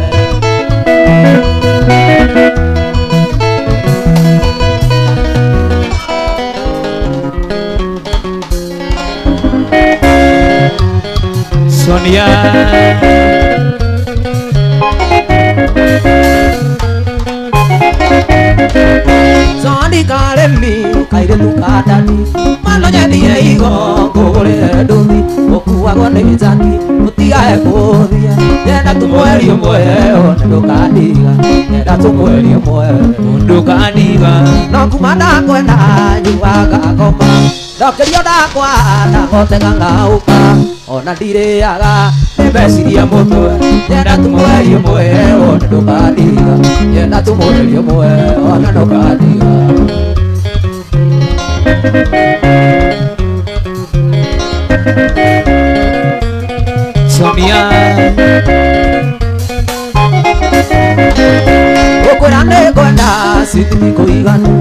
Sonia Sonia karemi kaire tukadani Mano nyendire igo ngũgũrĩre ndũthi ũkuagwo nĩ njani ũtigae kũthia Nyenda tũmweri ũmwe one ndũkandiga Nyenda tũmweri ũmwe ndũkandiga No kuma ndakwenda nyuaga ngoma Ndokerio ndakwa ndagotega ngaũka Ona ndirĩaga nĩmeciria mũtwe Nyenda tũmweri ũmwe one ndũkandiga Nyenda tũmweri ũmwe one ndũkandiga Sonia Ũkwĩra nĩ ngwenda cithi kũiganu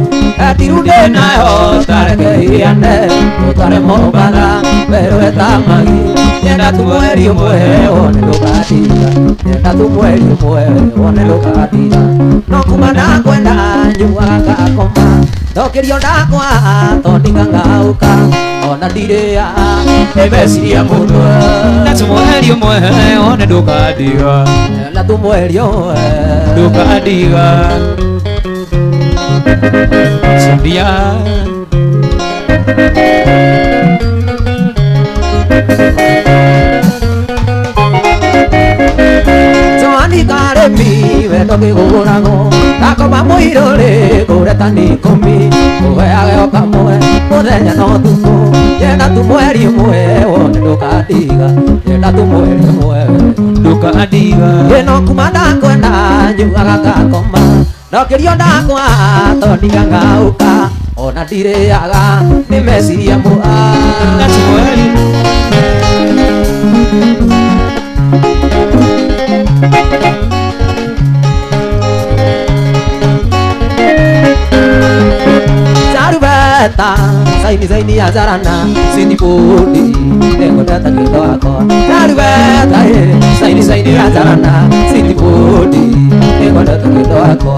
Etiru ndĩnayo tareke iane Ũtare Mombatha werũ etamagi Nyenda tũmweri ũmwe one ndũkandiga Nyenda tũmweri ũmwe one ndũkandiga No kuma ndakwenda nyuaga ngoma Ndokerio ndakwa tondinga ngaũka Ona ndirĩaga nĩmeciria mũtwe na tũmweri ũmwe one ndũkandiga Na tũmweri ũmwe ndũkandiga Sonia Sonia karemi wendo kĩgũgũragwo Gakoma mũirũrĩ kũretani ikũmi Ũheage o kamwe mũthenya no tukũ Nyenda tũmweri ũmwe wone ndũkandiga Nyenda tũmweri ũmwe ndũkandiga Ĩno kuma ndakwenda nyuaga ngakoma Ndokerio ndakwa tondiga ngauka ona ndiriaga nĩ meciria mũa Charubeta saini ya zarana sini pudi dengo data kido wako Charubeta saini ya zarana sini pudi dengo data kido wako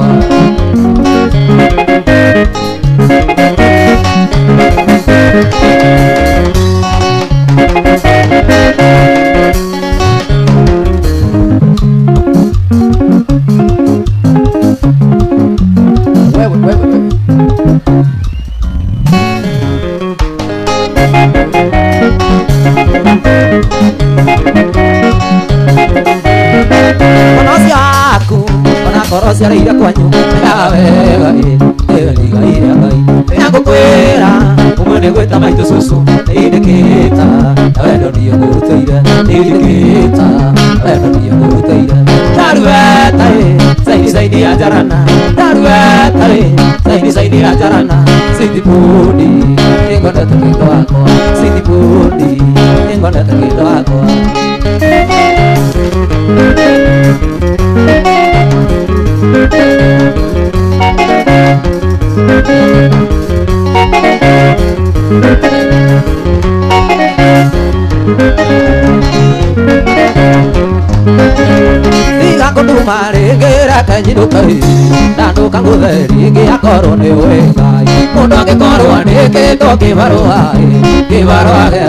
Korosia ira kwanyu wega liga ira kai yango kwera umene gweta maito susu ideketa wendo ndiyo nguruteira ideketa wendo ndiyo nguruteira darueta zaidi ya jarana darueta zaidi ya jarana sidi pudi ngona takido wako sidi pudi ngona takido wako Diga kunduma regera kanyido kai Dando kanguderi nge akoro ne wegai Mundo ange koro aneke toke baroae Ke baroae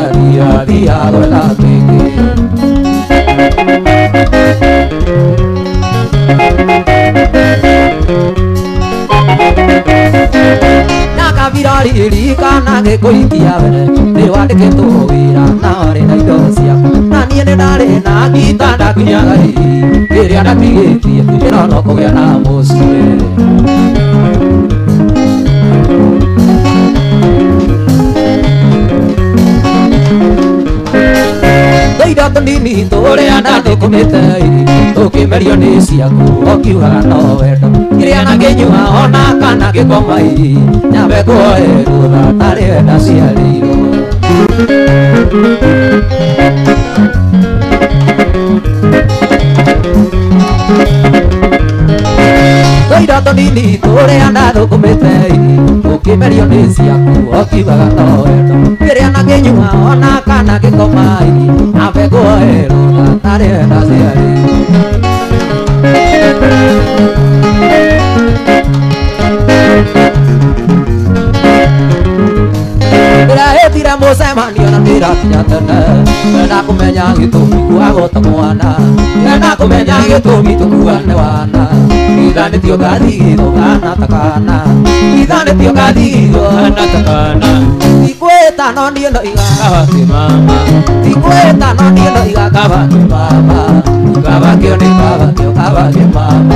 dia gola keke Virali kana ge koikia vene ne wandike to wira na ore na idosia na niene dare na gitanda kunyagai kiri ana tigeti tino no kogya na mosire Doida tonini tore ana de kometei toke merione siaku okiuga no wendo kiri ana genyua ona kana ge komai nyabe koerura tare na siariro Doida tonini tore ana do kometei toke merione siaku okiuga no wendo kiri ana genyua ona kana ge komai nyabe koerura tare na siariro Tira mucemanio na ndirakinya tene Wenda kumenya gĩtũmi kwagota mwana Wenda kumenya gĩtũmi tũkuane wana Ithanĩtio gathigithwo gana takana Ithanĩtio gathigithwo gana takana Tikwĩta no niĩ noiga kabake mama Tikwĩta no niĩ noiga kabake mama Kabakio nĩ kabakio kabake mama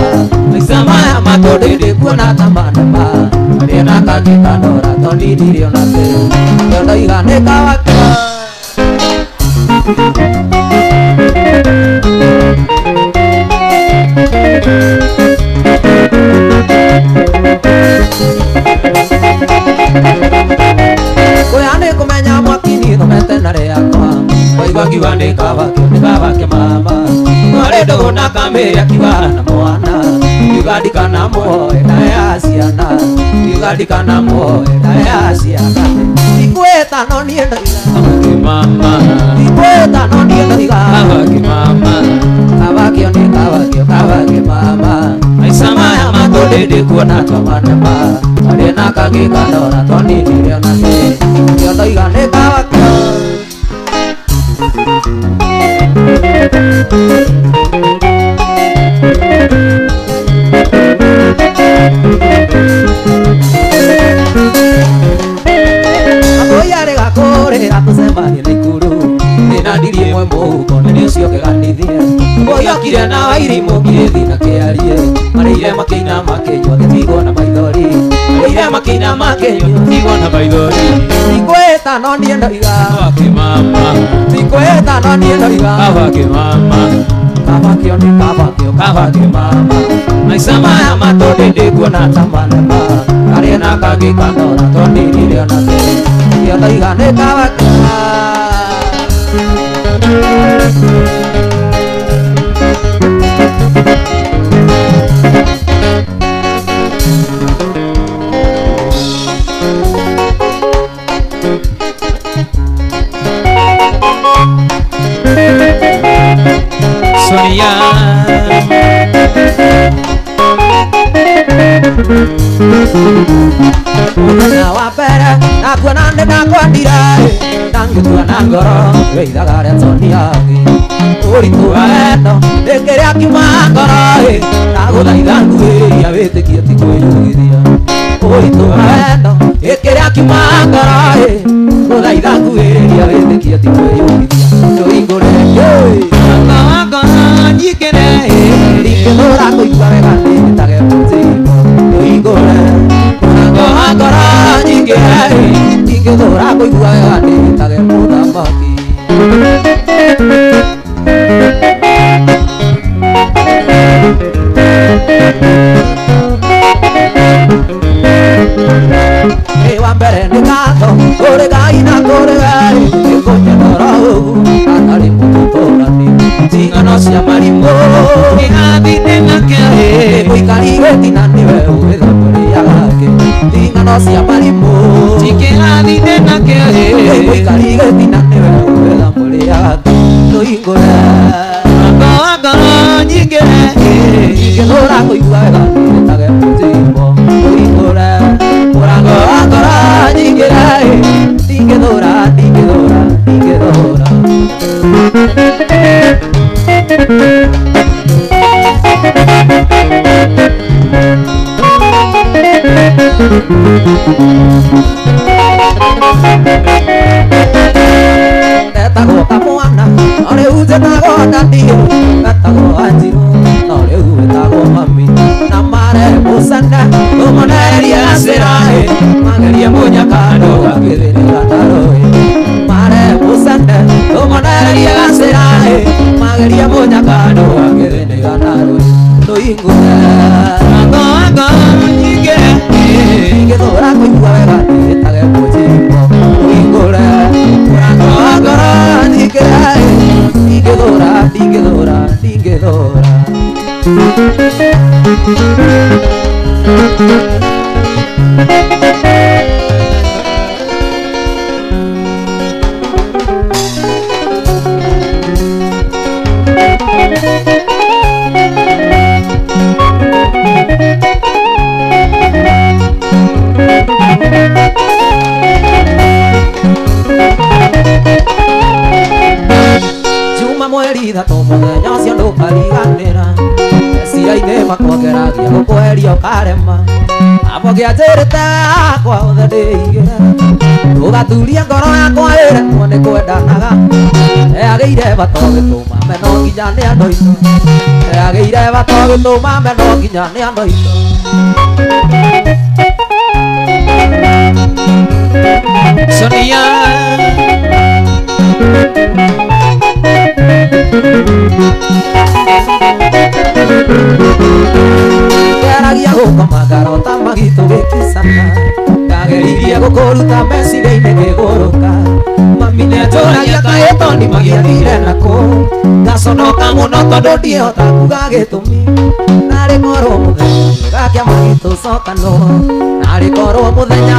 Maica maya matũndĩndĩ kuona ta manema Marĩa na kangĩkanora tonini rĩo na kĩrũ Yo noiga nĩ kabakio Kuyane kumenya mwakini thomete na rĩakwa Waigua kiuga nĩ kabakio mama Mware ndogo na kamĩrĩa kiuga na mwana Kiuga ndikana muoe na ya ciana Kiuga ndikana muoe na ya ciana Tikwĩta no niĩ noiga kabake mama Tikwĩta no niĩ noiga kabake mama Kabakio nĩ kabake mama Maica maya matũndĩndĩ kuona ta manema Marĩ na kangĩkanora tonini rĩo na kĩrũ noiga nĩ kabakio Akoyare gakorera tucemanie na ikuru Nina ndiri ĩmwe mũhuko nĩ ũcio kĩganithie Boyokire na wairimũ ngirĩthi na kĩarie Marĩire makĩina makĩnyua gĩtigwo na maithori Marĩire makĩina makĩnyua gĩtigwo na maithori Tikwĩta no niĩ noiga kabake mama Tikwĩta no niĩ noiga kabake mama Kabakio nĩ kabagi mama maisha maya matode ndikuona tamanema kari na kagi kandora tondirire ona te ya taigane kabaka Sonia Una wapera na kuonane na kwandira Nangutua na ngoro weithaga rĩa Sonia Uritu wendo ndĩkĩrĩa kiuma ngoro na gũthaitha nguhĩria wĩtĩkie ti kwĩyugithia Uritu wendo ndĩkĩrĩa kiuma ngoro gũthaitha nguhĩria wĩtĩkie ti kwĩyugithia Tũhingũre Wako nyingĩre Ndingĩthũra kũigua wega ndĩtage mũthimo Tũhingũre Wako ngoro nyingĩre Ndingĩthũra kũigua wega ndĩtage mũthamaki Wa mbere nĩ ngatho kũrĩ Ngai na kũrĩ we ngũnyenora ũguo atarĩ mũtũtũrani tigano cia marimũ kĩgathĩ-inĩ nakĩo mũikari gĩtina nĩwe ũgĩthomũrĩaga ngĩ tigano cia marimũ kĩgathĩ-inĩ nakĩo mũikari gĩtina nĩwe ũgĩthomũrĩaga ngĩ tũhingũre wako nyingĩre ingĩthũra kũigua wega ndĩtage mũthimo tũhingũre mũrango wa ngoro nyingĩre ndingĩthũra ndingĩthũra ndingĩthũra Ndetagwo kamwana no rĩu njĩtagwo Nadio ngetagwo Wanjirũ no rĩu wĩtagwo mami na marembũcana tũmonererie gacĩra magerie mũnyakando gakĩthĩnĩra ndarũĩ marembũcana tũmonererie gacĩra magerie mũnyakando gakĩthĩnĩra ndarũĩ tũhingũre wako nyingĩre ingĩthũra kũigua wega ndĩtage mũthimo tũhingũre mũrango wa ngoro nyingĩre ndingĩthũra ndingĩthũra ndingĩthũra Juma mweri ithatũ mũthenya ũcio ndũkariganĩra meciria-inĩ makuongeragia gũkweheria ũkarema abo gĩanjĩrĩte yakwa othe ndĩigĩre ndũgathuria ngoro yakwa ĩre tuone kwendanaga yagĩire bato gĩtũma meno nginya nĩ andũ aitũ yagĩire bato gĩtũma meno nginya nĩ andũ aitũ Sonia ngeragia gũkoma ngarota magitũ gĩkicana ngageririe gũkũruta meciria-inĩ kĩgũrũka mami nĩnjũragia kaĩ toni magiathire nakũ ngaconoka mũno tondũ ndiĩhota kuga gĩtũmi narĩ korwo mũthenya gakĩa magitũ cokano narĩ korwo mũthenya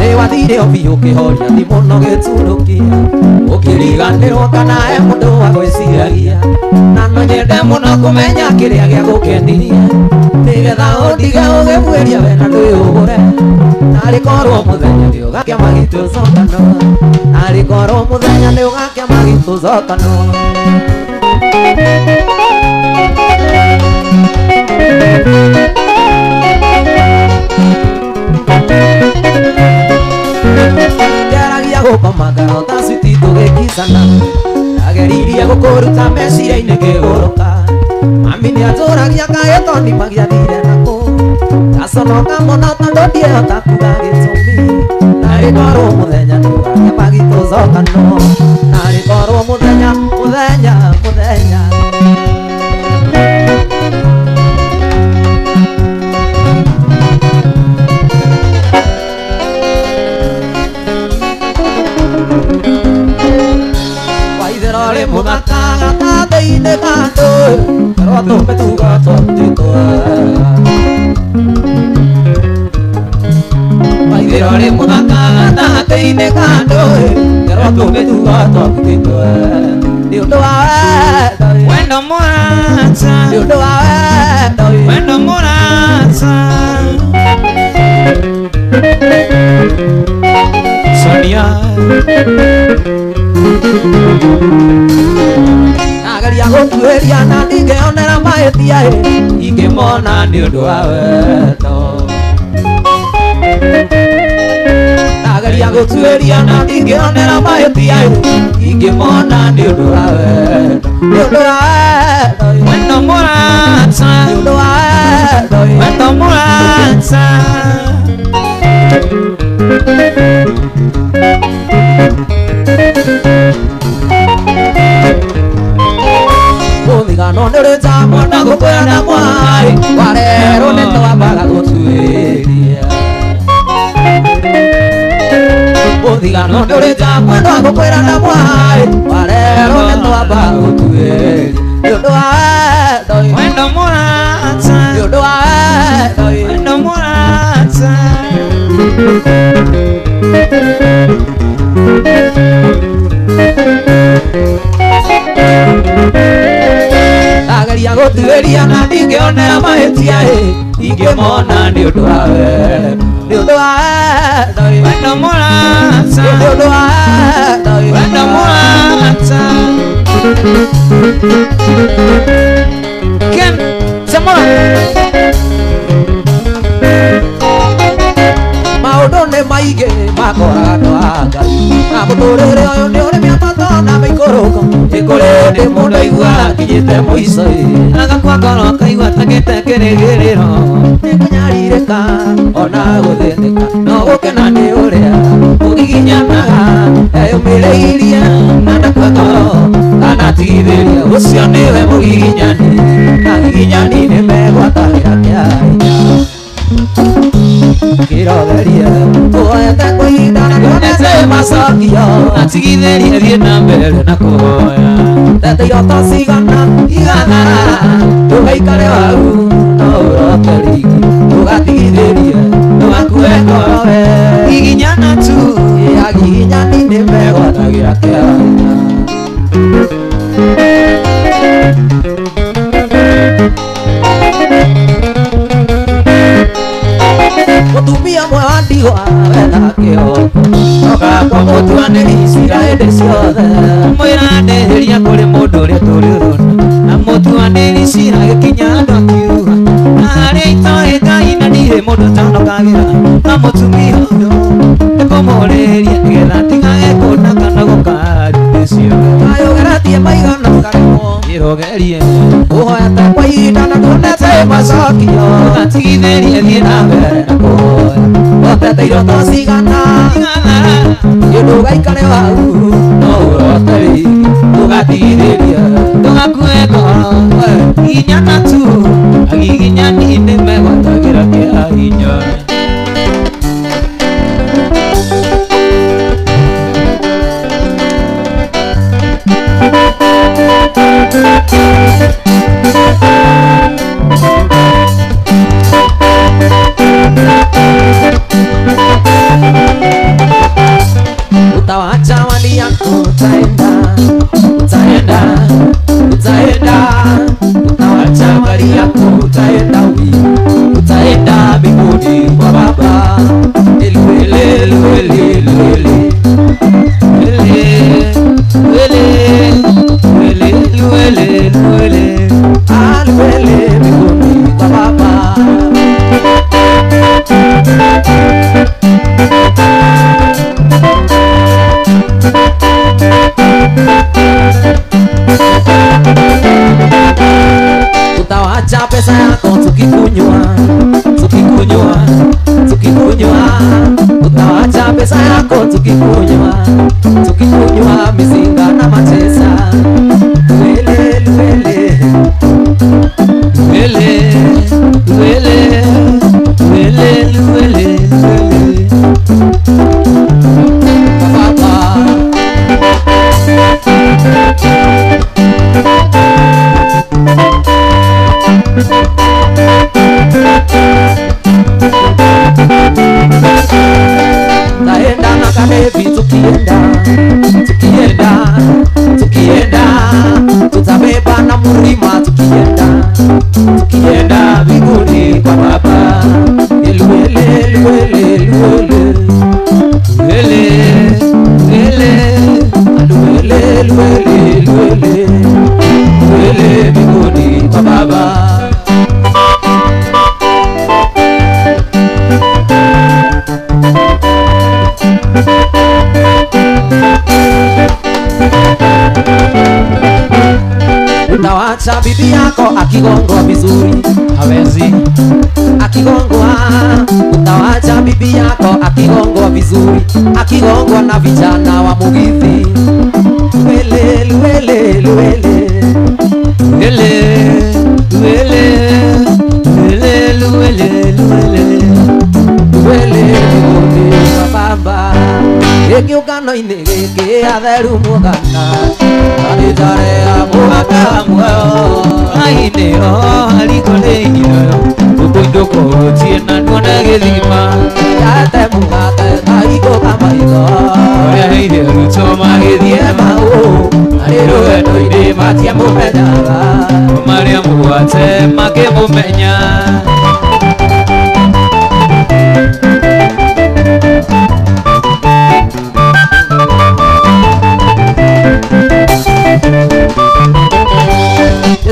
Nĩwathire biũ ũkĩhoria thimũ no gĩturũkia ũkĩriganĩrwo kana he mũndũ wa gwĩciragia na no nyende mũno kũmenya kĩrĩa gĩa gũkenirie nĩgetha ũndige ũgĩbuĩria we na ndwĩũgũre narĩ korwo mũthenya nĩ ũgakĩa magitũ cokano narĩ korwo mũthenya nĩ ũgakĩa magitũ cokano ngeragia gũkoma ngarota citi tũgĩkicana kuruta meciria-inĩ ngĩgũrũka mami nĩanjũragia kaĩ tondimagia thire nakũ ngaconoka mũno tondũ ndiĩhota kuga gĩtũmi narĩ korwo mũthenya nĩwagĩamba gitũcokano narĩ korwo mũthenya waithĩrorĩ mũthaka gatathĩ-inĩ kandũ korwo tũmĩtuga twatĩtwa waithĩrorĩ mũthaka gatathĩ-inĩ kandũ korwo tũmĩtuga twatĩtwa nĩ ũndũ wa wendo mũrata nĩ ũndũ wa wendo mũrata Sonia nageria gũtuĩria na ndingĩonera mahĩtia ingĩmona nĩ ũndũ wa wendo nageria gũtuĩria na ndingĩonera mahĩtia ingĩmona nĩ ũndũ wa wendo nĩ ũndũ wa wendo mũrata nĩ ũndũ wa wendo mũrata mũthigano nĩũrĩ njambo na gũkwĩra mwai warerwo nĩtwambaga gũtuĩria mũthigano nĩũrĩ njambo na gũkwĩra mwai warerwo nĩtwambaga gũtuĩria nĩũndũ wa wendo mũrata nĩũndũ wa wendo mũrata ndageria gũtuĩria na ndingĩonera mahĩtia ingĩmona nĩ ũndũ wa wendo nĩ ũndũ wa wendo mũrata nĩ ũndũ wa wendo mũrata Ken Samora maũndũ nĩ maingĩ makoraga andũ a Ngai na mũtũrĩre ũyũ nĩ ũrĩ mĩambato na mĩikũrũko ĩkũrĩ hĩndĩ mũndũ aiguaga akinyĩte mũico agakua ngoro akaigua atagĩte kĩrĩgĩrĩro nĩkũnyarirĩka ona gũthĩnĩka no gũkena nĩ ũrĩa ũgiginyanaga eyũmĩrĩirie na ndakua ngoro anatigithĩria ũcio nĩwe mũgiginyani agiginyani nĩmegwatagĩra kĩahinya kĩrogeria tuoete kũhinda na tuonete macokio atigithĩrie thiĩ na mbere na kũhoya tete iroto cigana igatharara ndũgaikare wau no ũrote rigi ndũgatigithĩrie ndũgakue ngoro we giginyana tu agiginyani nĩmegwatagĩra kĩahinya mũtumia mwe wa ndigwa wetha kĩhoko nogakwa mũtuanĩri cira hĩndĩ ciothe mwĩra ndĩhĩria kũrĩ mũndũ ũrĩa tũrĩrona na mũtuanĩri cira gĩkinya andũ akiuga na harĩa itoĩ Ngai na ndirĩ mũndũ tanokagĩra na mũtumia ũyũ nĩkũmũrĩria nĩgetha tigage kũna kana gũkarĩ ciothe kayũgeretie maigana karĩmwo kĩrogerie ũhoete kwa ihinda na tuonete macokio atigithĩrie thiĩ na mbere na kũhoya otete iroto cigana ndũgaikare wau no ũrote rigi ndũgatigithĩrie ndũgakue ngoro giginyana tu agiginyani nĩmegwatagĩra kĩahinya utawacha mali yako utaenda utawacha mali yako utaenda pesa yako tukikunywa, tukikunywa, tukikunywa. Utawacha pesa yako tukikunywa, tukikunywa mizinga na matesa. Luele, luele, luele, luele, luele, luele, luele. Papa. Taenda na kadevi tukienda, tukienda, tukienda. Tutabeba na mlima tukienda, tukienda mbinguni kwa Baba. Luele, luele, luele, luele, luele, luele, luele, luele, luele mbinguni kwa Baba. Utawacha bibi yako akigongwa vizuri, hawezi akigongwa. Utawacha bibi yako akigongwa vizuri, akigongwa na vijana wa Mugithi. Luele, luele, luele, luele, luele, luele, luele, luele, luele, luele, Baba. Ekiungano-inĩ gĩkĩ atheru mũgana aritare amũgaka muoyo ainĩo hariko nĩ iroyo ũkũindũko ũtie na tuone gĩthima yate mũgate kaigũka maitho ũrĩa heire arutwo magĩthiĩ maũ arĩ rũgendo-inĩ matiamũmenyaga marĩa mũgwate makĩmũmenya.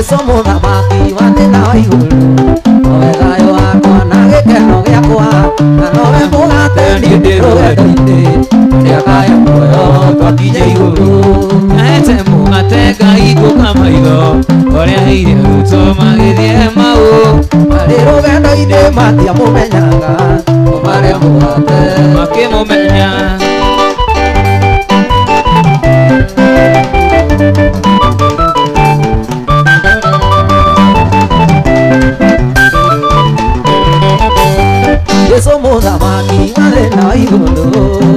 Somo thamaki wa thĩna wa igũrũ, nowe thayũ wakwa na gĩkeno gĩakwa, na nowe mũgate niĩ ndĩ rũgendo-inĩ rũrĩa kaya muoyo twakinya igũrũ. Nahete mũgate Ngai ngũka maitho ũrĩa heire arutwo magĩthiĩ maũ arĩ rũgendo-inĩ matiamũmenyaga marĩa mũgate makĩmũmenya. Yesu mũthamaki wa thĩna wa igũrũ,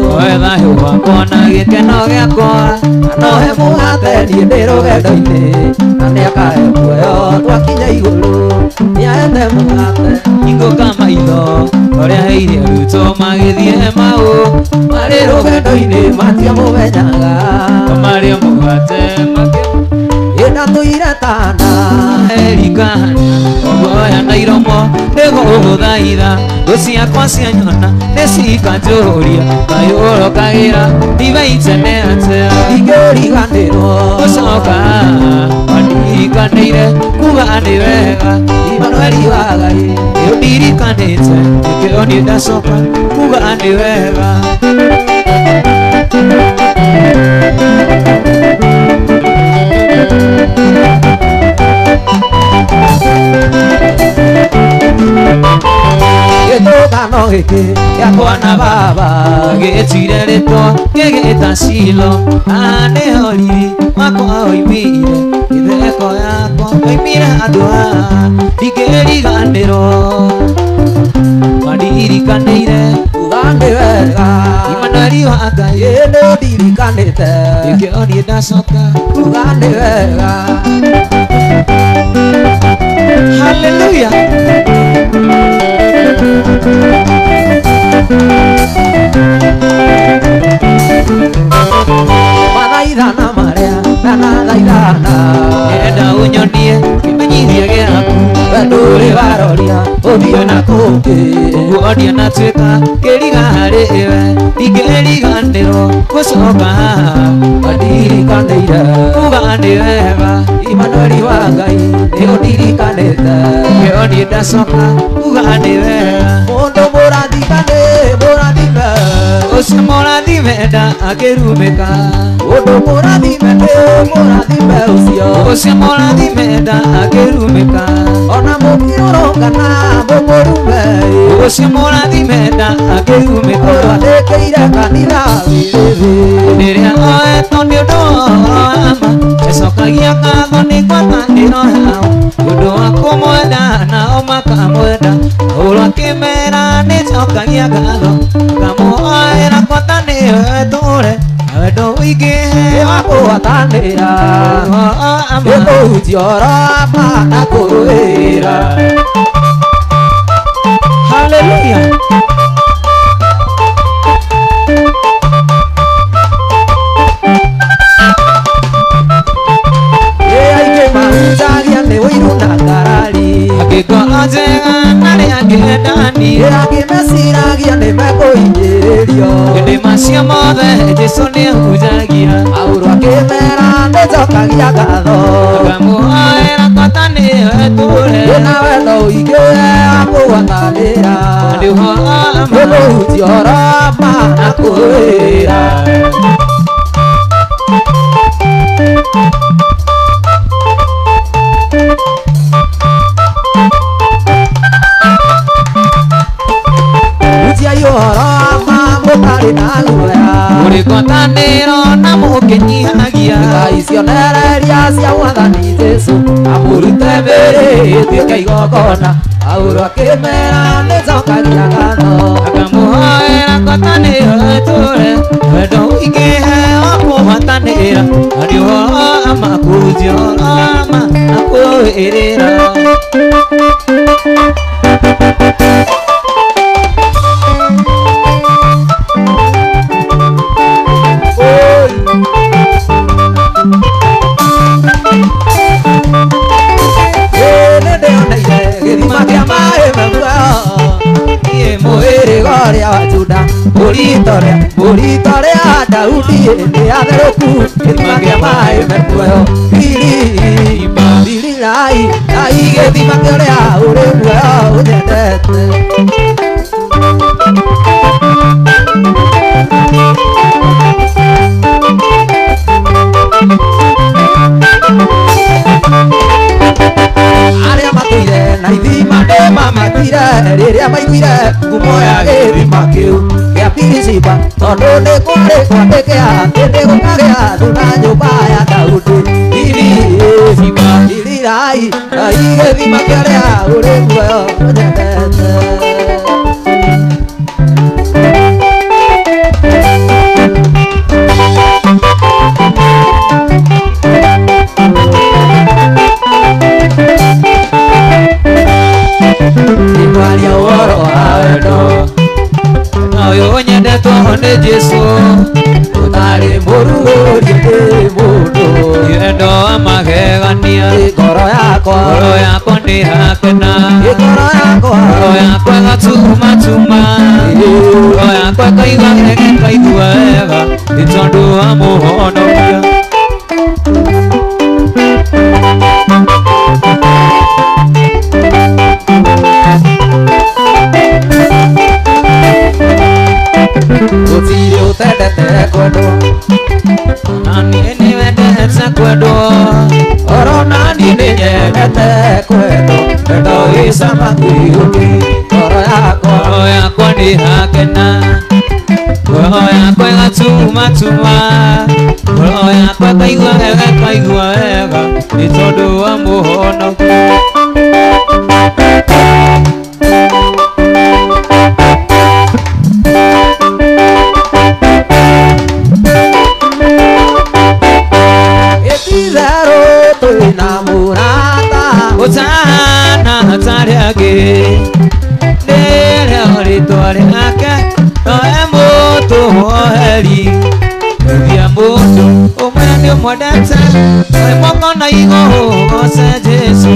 nowe thayũ wakwa na gĩkeno gĩakwa, nowe mũgate niĩ ndĩ rũgendo-inĩ na nĩakahe muoyo twakinya igũrũ. Nĩahete mũgate ingũka maitho ũrĩa heire arutwo magĩthiĩ maũ marĩ rũgendo-inĩ matiamũmenyaga marĩa mũgate ĩndatũire tana erikana ũguoya na iromo nĩgũgũthaitha thũ ciakwa cianyona nĩcikanjũria kayũrũkagĩra ndiveitene atĩa ingĩriganĩrwo gũcoka wandirikanĩire kuga nĩ wega Imanueli wa Ngai nĩũndirikanĩte nĩkĩo niĩ ndacoka kuga nĩ wega. Gĩtũngano gĩkĩ gĩakwa na Baba gĩtire rĩtwa gĩgĩta Shilo, nĩho riri wakwa oimire itheko yakwa oimire andũ aya ndingĩriganĩrwo wandirikanĩire kuga nĩ wega Imanueli wa Ngai nĩũndirikanĩte nĩkĩo niĩ ndacoka kuga nĩ wega. Hallelujah. Mathaithana marĩa ndanathaithana ngenda ũnyonie kĩmenyithia gĩaku we ndũrĩ waroria ũthiũ na kũngĩ ũguo ndianatuĩka kĩriga harĩ we ndingĩriganĩrwo gũcoka haha wandirikanĩire kuga nĩ wega Imanueli wa Ngai nĩũndirikanĩte nĩkĩo niĩ ndacoka kuga nĩ wega. Mũndũ mũrathime ũcio mũrathime menda akirumika Undu murathime ndi murathime ucio ucio murathime nda akirumika Ona mukirorongana mumurume ucio murathime nda akirumika Wathekeire kanitha wirithi Niria oetwo ni undu wa ama ecokagia ngatho ni ngwataniro yao undu wa kumwenda nao makamwenda uru akimera ni cokagia ngatho ngamuoera ngwataniro eture wendo uingĩhe wa kũgwatanĩra nĩkũhutia ũrama na kũrũĩra Hallelujah. aingĩ mahunjagia nĩ ũiru na ngarari Angĩkorwo njega narĩ angĩendani angĩ meciragia nĩ mekũhinyĩrĩrio hĩndĩ macio mothe Jesũ nĩahunjagia Paulo akĩmera nĩnjokagia ngatho ngamuoera ngwatanĩro etũre wĩna wendo ũingĩ wa kũgwatanĩra nĩkũhutia ũrama na kũrũĩra mũtarĩ na guoya mũrĩ ngwatanĩro na mũkĩnyihagia ngai cionereria cia mwathani Jesũ amũrute mbere ĩtuĩke igongona Paulo akĩmera nĩnjokagia ngatho akamũhoera ngwatanĩro etũre wendo ũingĩhe wa kũgwatanĩra na nĩho ama kũhunjia ũrama na kũrũĩrĩra gĩthima kĩa maĩ memuoyo mũhĩrĩga ũrĩa wa Juda mũrito rĩa Daudi nĩatherũku gĩthima kĩa maĩ memuoyo ririrai ngai gĩthima kĩrĩa ũrĩ muoyo ũnyendete arĩa matũire na ithima nĩmamakire rĩrĩa maiguire ngumo ya gĩthima kĩu gĩa Pisipa tondũ nĩ kwarĩ kwandĩkĩra atĩ nĩgũkagĩa thũ na nyũmba ya Daudi irirai ngai gĩthima kĩrĩa ũrĩ muoyo ũnyendete Nĩkwaria ũhoro wa wendo na ũyũ nyendetwo nĩ Jesũ ũtarĩ mũrugũrie nĩ mũndũ wendo wa magegania ngoro yakwa ndĩrakena ngoro yakwa ĩgatuma ngoro yakwa ĩkaigua wega nĩ tondũ wa mũhonokia gũtirĩ ũtendete kwendwo na niĩ nĩwendete kwendwo oro nani nĩnyendete kwendwo wendo wĩ cama kũiyũki ngoro yakwa ndĩrakena ngoro yakwa ĩgatuma ngoro yakwa ĩkaigua wega nĩ tondũ wa mũhonokia twĩna mũrata ũtana hatarĩ angĩ nĩrĩo rĩtwa rĩake noe mũtũhoheri rĩrĩa mũndũ ũmwe nĩũmwendete wĩ moko na igũrũ ũgoce Jesũ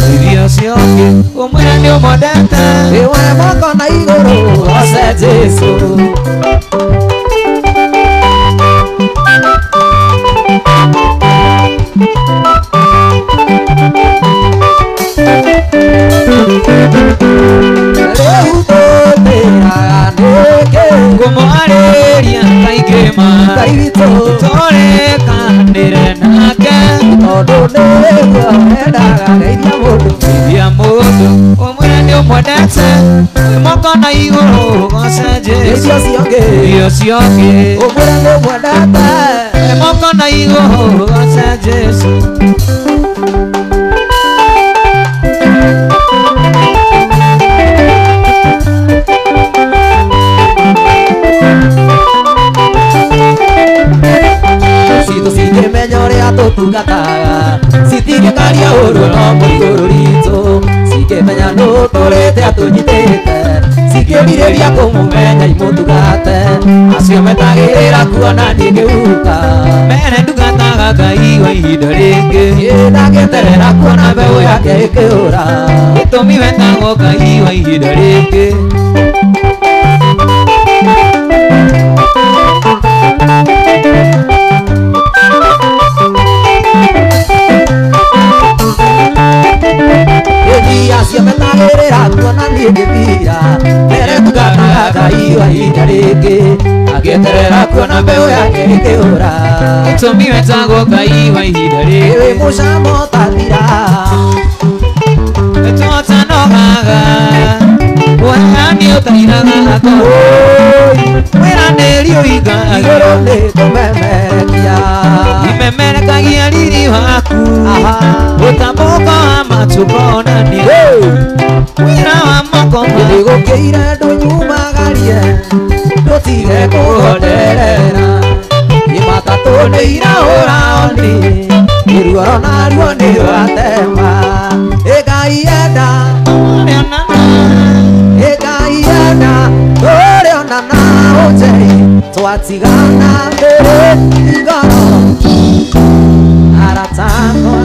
rĩrĩa ũcio ũngĩ ũmwe nĩũmwendete wĩ moko na igũrũ ũgoce Jesũ ngũmwarĩria kaingĩ Tumite moko na iguru goce Jesu Iyo ciongi Umurano mwandata moko na iguru goce Jesu Menyorea tutungataga sitige karia uru no mũigũrũ ritũ sikĩmenya nũ tũrĩte atũnyitĩte sikĩrirĩria kũmũmenya imũtugate acio metagĩrĩra kuona niĩ ngĩhuka Mene ndungataga Ngai wa ihinda rĩngĩ ndagĩeterera kuona mbeũ yake ĩkĩũra gĩtũmi wetagwo Ngai wa ihinda rĩngĩ acio metagĩrĩra kuona niĩ ngĩthira mbere tugataga Ngai wa ihinda rĩngĩ agĩeterera kuona mbeũ yake ĩkĩũra gĩtũmi wetagwo Ngai wa ihinda rĩngĩ wĩ mũcamo tathira tũtanogaga wehani ũtairaga ngoro wĩranĩri ũhingaga igũrũ nĩ kũmemerekia imemerekagia riri waku ũtambũko wa matukũonania wĩra wa moko gĩthĩ gũkĩire ndũnyumagarie ndũtige kũgonderera imatatũ nĩ irahũra oni iruoro naruo nĩ rwatema Ngai enda Ngai enda tũrĩonana ũnjei twatigana mbere igoro aratakwa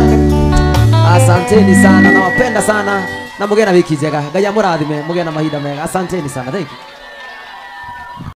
asanteni sana nawapenda sana na mugena wiki njega Ngai amũrathime mugena mahinda mega asanteni sana thank you